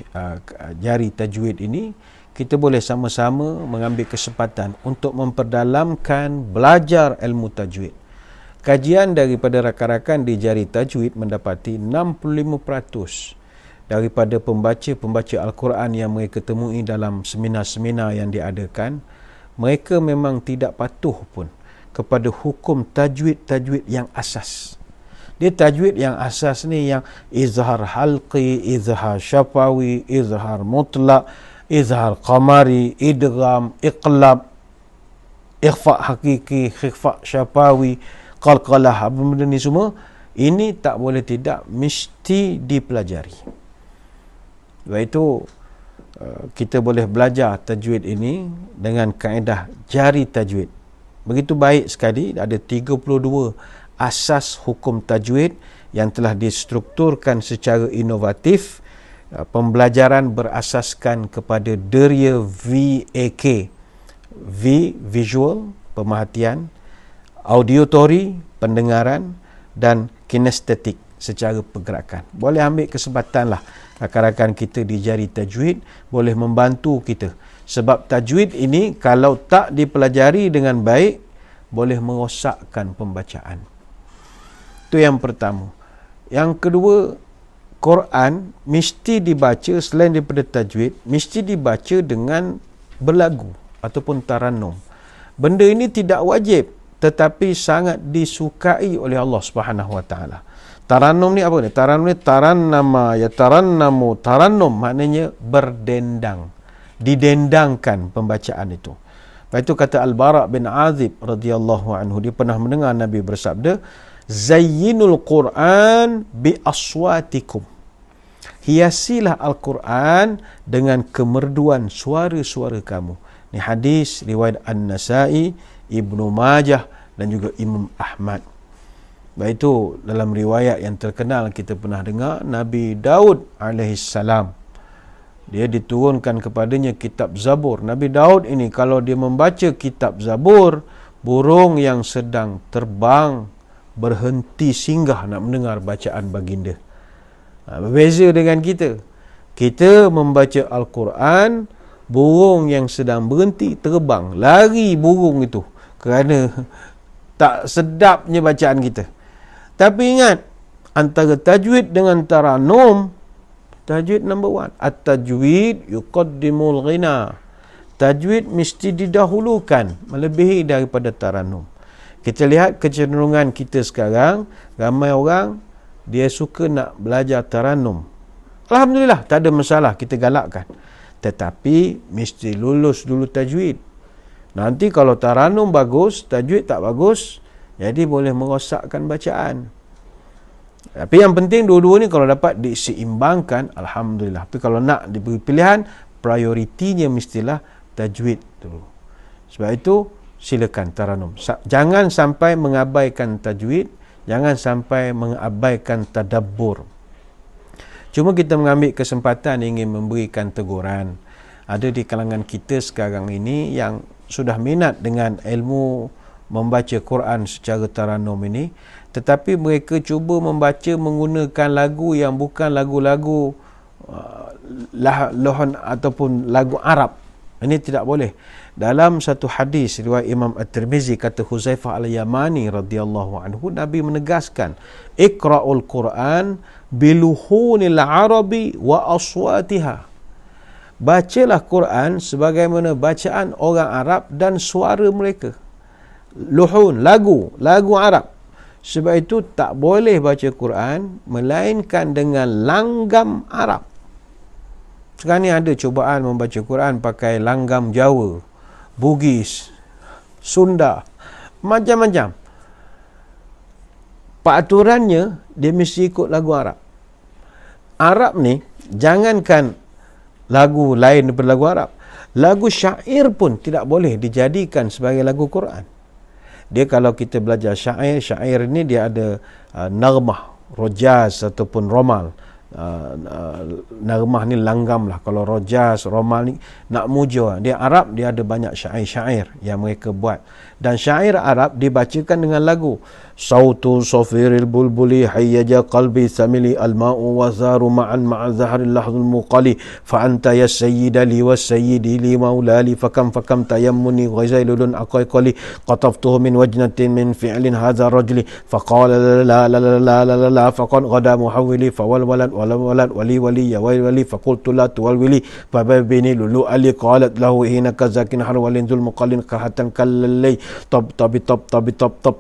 Jari Tajwid ini, kita boleh sama-sama mengambil kesempatan untuk memperdalamkan belajar ilmu tajwid. Kajian daripada rakan-rakan di Jari Tajwid mendapati 65% daripada pembaca Al-Quran yang mereka temui dalam seminar-seminar yang diadakan, mereka memang tidak patuh pun kepada hukum tajwid yang asas. Dia tajwid yang asas ni yang izhar halqi, izhar syafawi, izhar mutlak, izhar qamari, idgham, iqlab, ikhfa hakiki, ikhfa syafawi, qalqalah, apa benda ni semua, ini tak boleh tidak, mesti dipelajari. Sebab itu kita boleh belajar tajwid ini dengan kaedah jari tajwid. Begitu baik sekali, ada 32 asas hukum tajwid yang telah distrukturkan secara inovatif. Pembelajaran berasaskan kepada deria VAK. V, visual, pemerhatian, auditory, pendengaran, dan kinestetik, secara pergerakan. Boleh ambil kesempatan lah rakan-rakan kita di jari tajwid, boleh membantu kita. Sebab tajwid ini kalau tak dipelajari dengan baik, boleh merosakkan pembacaan. Itu yang pertama. Yang kedua, Quran mesti dibaca selain daripada tajwid, mesti dibaca dengan berlagu ataupun tarannum. Benda ini tidak wajib, tetapi sangat disukai oleh Allah Subhanahu Wa Taala. Tarannum ni apa ni? Tarannum ni tarannama ya tarannamu, tarannum maknanya berdendang, didendangkan pembacaan itu. Lepas itu kata Al-Bara' bin Azib radhiyallahu anhu, dia pernah mendengar Nabi bersabda, zayyinul Quran bi aswatikum. Hiasilah Al-Quran dengan kemerduan suara-suara kamu. Ini hadis riwayat An-Nasai, Ibnu Majah dan juga Imam Ahmad. Baik itu dalam riwayat yang terkenal kita pernah dengar, Nabi Daud alaihissalam, dia diturunkan kepadanya kitab Zabur. Nabi Daud ini kalau dia membaca kitab Zabur, burung yang sedang terbang berhenti singgah nak mendengar bacaan baginda. Berbeza dengan kita. Kita membaca Al-Quran, burung yang sedang berhenti terbang, lari burung itu kerana tak sedapnya bacaan kita. Tapi ingat, antara tajwid dengan tarannum, tajwid number one. At-tajwid yuqaddimul ghina. Tajwid mesti didahulukan melebihi daripada tarannum. Kita lihat kecenderungan kita sekarang, ramai orang dia suka nak belajar tarannum. Alhamdulillah, tak ada masalah, kita galakkan. Tetapi mesti lulus dulu tajwid. Nanti kalau tarannum bagus, tajwid tak bagus, jadi boleh merosakkan bacaan. Tapi yang penting dua-dua ni kalau dapat diseimbangkan, alhamdulillah. Tapi kalau nak diberi pilihan, prioritinya mestilah tajwid dulu. Sebab itu silakan tarannum. Jangan sampai mengabaikan tajwid, jangan sampai mengabaikan tadabbur. Cuma kita mengambil kesempatan ingin memberikan teguran. Ada di kalangan kita sekarang ini yang sudah minat dengan ilmu membaca Quran secara tarannum ini, tetapi mereka cuba membaca menggunakan lagu yang bukan lagu-lagu lohon ataupun lagu Arab. Ini tidak boleh. Dalam satu hadis riwayat Imam At-Tirmizi, kata Huzaifah Al-Yamani radhiyallahu anhu, Nabi menegaskan, iqra'ul Quran biluhunil arabi wa aswatiha. Bacalah Quran sebagaimana bacaan orang Arab dan suara mereka. Luhun, lagu Arab. Sebab itu tak boleh baca Quran melainkan dengan langgam Arab. Sekarang ni ada cubaan membaca Quran pakai langgam Jawa, Bugis, Sunda, macam-macam. Peraturannya dia mesti ikut lagu Arab. Arab ni jangankan lagu lain daripada lagu Arab, lagu syair pun tidak boleh dijadikan sebagai lagu Quran. Dia kalau kita belajar syair ni dia ada narmah, rojaz ataupun romal. Narmah ni langgam lah. Kalau rojaz, romal ni nak muja. Dia Arab, dia ada banyak syair-syair yang mereka buat. Dan syair Arab dibacakan dengan lagu. Sautu safiril bulbuli hayyaja qalbi samili al-ma'u wa zaru ma'an ma'a zaharil lahzul muqali fa anta ya sayyida li wa sayyidi li maulali fakam tayammuni ghazailun aqaiqali qataftuhu min wajnatin min fi'lin hadha rajuli faqala la faqad ghada muhawwili fawal walad wali ya wali faqultu la tuwalwili fababini lulu ali qalat lahu hina kazakin harwalin zul muqallin kahatan kallai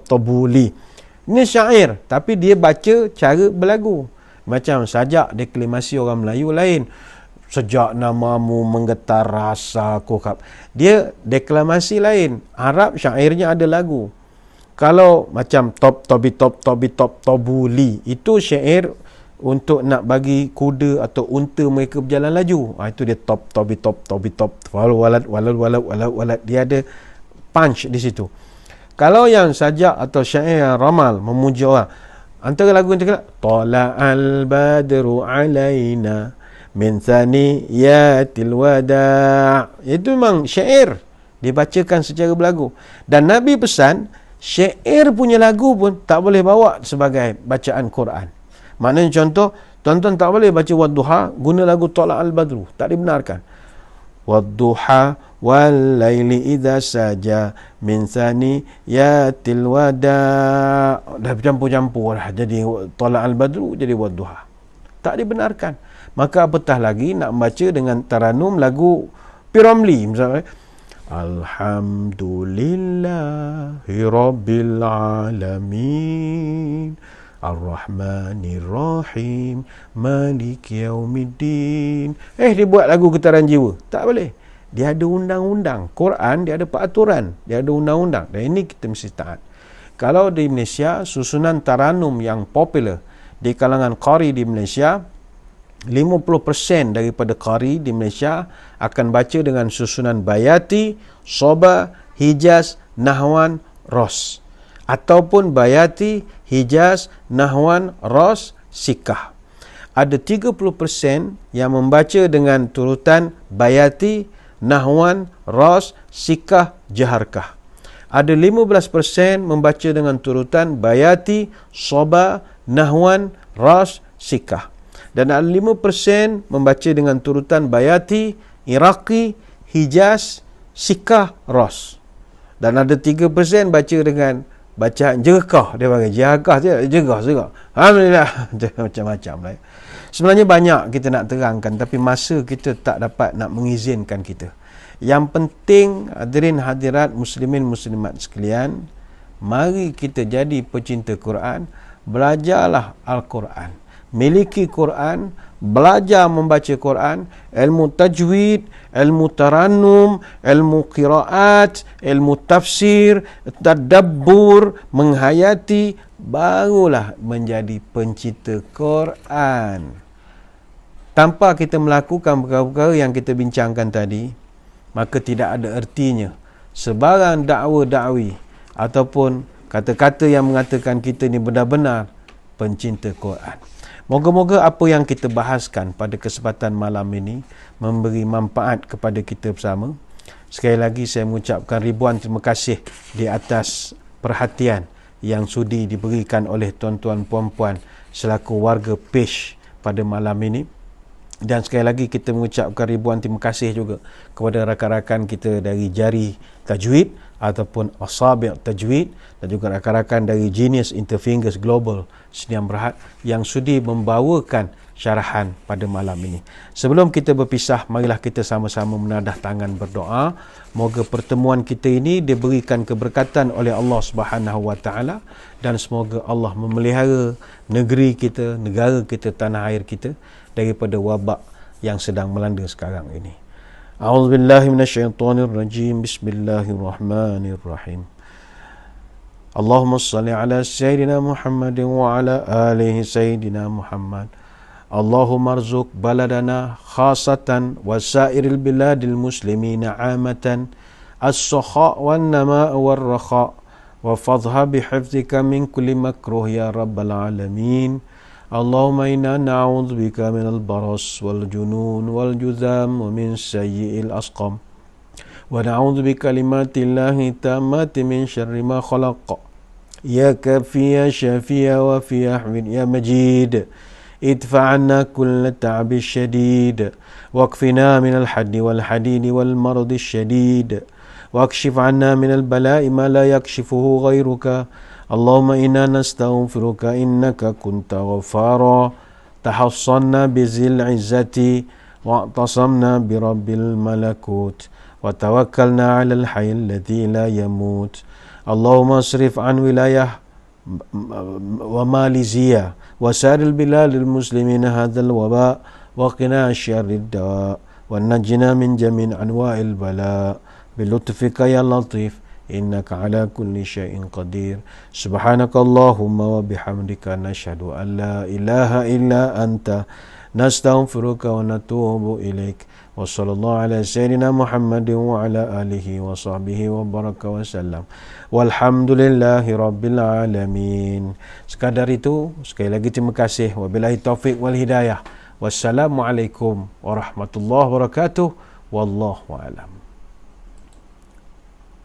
tabuli. Ini syair, tapi dia baca cara berlagu. Macam sajak deklamasi orang Melayu lain. Sejak namamu menggetar rasaku. Dia deklamasi lain. Arab syairnya ada lagu. Kalau macam tobuli, itu syair untuk nak bagi kuda atau unta mereka berjalan laju. Itu dia tobi walad. Dia ada punch di situ. Kalau yang sajak atau syair yang ramal memuji orang, antara lagu yang terkenal Tala'al badru alaina min thaniyatil wada', itu memang syair dibacakan secara berlagu. Dan Nabi pesan syair punya lagu pun tak boleh bawa sebagai bacaan Quran. Maknanya contoh, tuan-tuan tak boleh baca wadduha guna lagu Tala'al badru, tak dibenarkan. Wadduha wal laili idza saja min thaniyatil wada', dah bercampur-campur lah, jadi Tala'al badru jadi wadduha, tak dibenarkan. Maka apatah lagi nak membaca dengan taranum lagu Piramli misalnya, Alhamdulillahi Rabbil Alamin Ar-Rahmanir Rahim Maliki Yaumiddin. Dia buat lagu getaran jiwa. Tak boleh. Dia ada undang-undang. Quran dia ada peraturan, dia ada undang-undang, dan ini kita mesti taat. Kalau di Malaysia, susunan taranum yang popular di kalangan qari di Malaysia, 50% daripada qari di Malaysia akan baca dengan susunan bayati, soba, hijaz, nahwan, ros, ataupun bayati, hijaz, nahwan, ros, sikah. Ada 30% yang membaca dengan turutan bayati, nahwan, ros, sikah, jaharkah. Ada 15% membaca dengan turutan bayati, soba, nahwan, ros, sikah. Dan ada 5% membaca dengan turutan bayati, iraqi, hijaz, sikah, ros. Dan ada 3% baca dengan bacaan jerkah. Dia panggil jerkah je, jerkah juga. Alhamdulillah. Macam-macam lah. Sebenarnya banyak kita nak terangkan, tapi masa kita tak dapat nak mengizinkan kita. Yang penting, hadirin hadirat muslimin muslimat sekalian, mari kita jadi pecinta Quran, belajarlah Al-Quran, miliki Quran, belajar membaca Quran, ilmu tajwid, ilmu tarannum, ilmu qiraat, ilmu tafsir, tadabbur, menghayati, barulah menjadi pencinta Quran. Tanpa kita melakukan perkara-perkara yang kita bincangkan tadi, maka tidak ada ertinya sebarang dakwa-dakwi ataupun kata-kata yang mengatakan kita ni benar-benar pencinta Quran. Moga-moga apa yang kita bahaskan pada kesempatan malam ini memberi manfaat kepada kita bersama. Sekali lagi saya mengucapkan ribuan terima kasih di atas perhatian yang sudi diberikan oleh tuan-tuan puan-puan selaku warga Pesh pada malam ini. Dan sekali lagi kita mengucapkan ribuan terima kasih juga kepada rakan-rakan kita dari Jari Tajwid ataupun Asabi' Tajwid, dan juga rakan-rakan dari Genius Interfingers Global Sdn Bhd yang sudi membawakan syarahan pada malam ini. Sebelum kita berpisah, marilah kita sama-sama menadah tangan berdoa. Moga pertemuan kita ini diberikan keberkatan oleh Allah Subhanahu Wa Taala, dan semoga Allah memelihara negeri kita, negara kita, tanah air kita daripada wabak yang sedang melanda sekarang ini. A'udzubillahi minasyaitonirrajim. Bismillahirrahmanirrahim. Allahumma salli ala Sayyidina Muhammadin wa ala alihi Sayyidina Muhammad. Allahumma arzuq baladana khasatan wa sairil biladil muslimina amatan as-sakha' wan nama' wal rakha' wa fadhha bihifdzika min kulli makruh ya rabbal alamin. Allahumma inna na'udzu bika minal baras wal junun wal juzam wa min sayyi'il asqam wa na'udzu bika kalimatillahi tammati min syarri ma khalaq. يا كافي يا شافي يا وافي يا حميد يا مجيد ادفع عنا كل التعب الشديد واكفنا من الحد والحديد والمرض الشديد واكشف عنا من البلاء ما لا يكشفه غيرك اللهم إنا نستغفرك إنك كنت غفارا تحصنا بذي العزة واعتصمنا برب الملكوت وتوكلنا على الحي الذي لا يموت اللهم اصرف عن ولاية وماليزيا وسائر البلاد المسلمين هذا الوباء وقنا شر الدواء ونجنا من جميع أنواع البلاء بلطفك يا لطيف إنك على كل شيء قدير سبحانك اللهم وبحمدك نشهد أن لا إله إلا أنت نستغفرك ونتوب إليك وصلى الله على سيدنا محمد وعلى آله وصحبه وبارك وسلم والحمد لله رب العالمين. Sekadar itu, sekali lagi terima kasih. Wabillahi taufiq wal hidayah. Wassalamualaikum warahmatullahi wabarakatuh. Wallahu a'lam.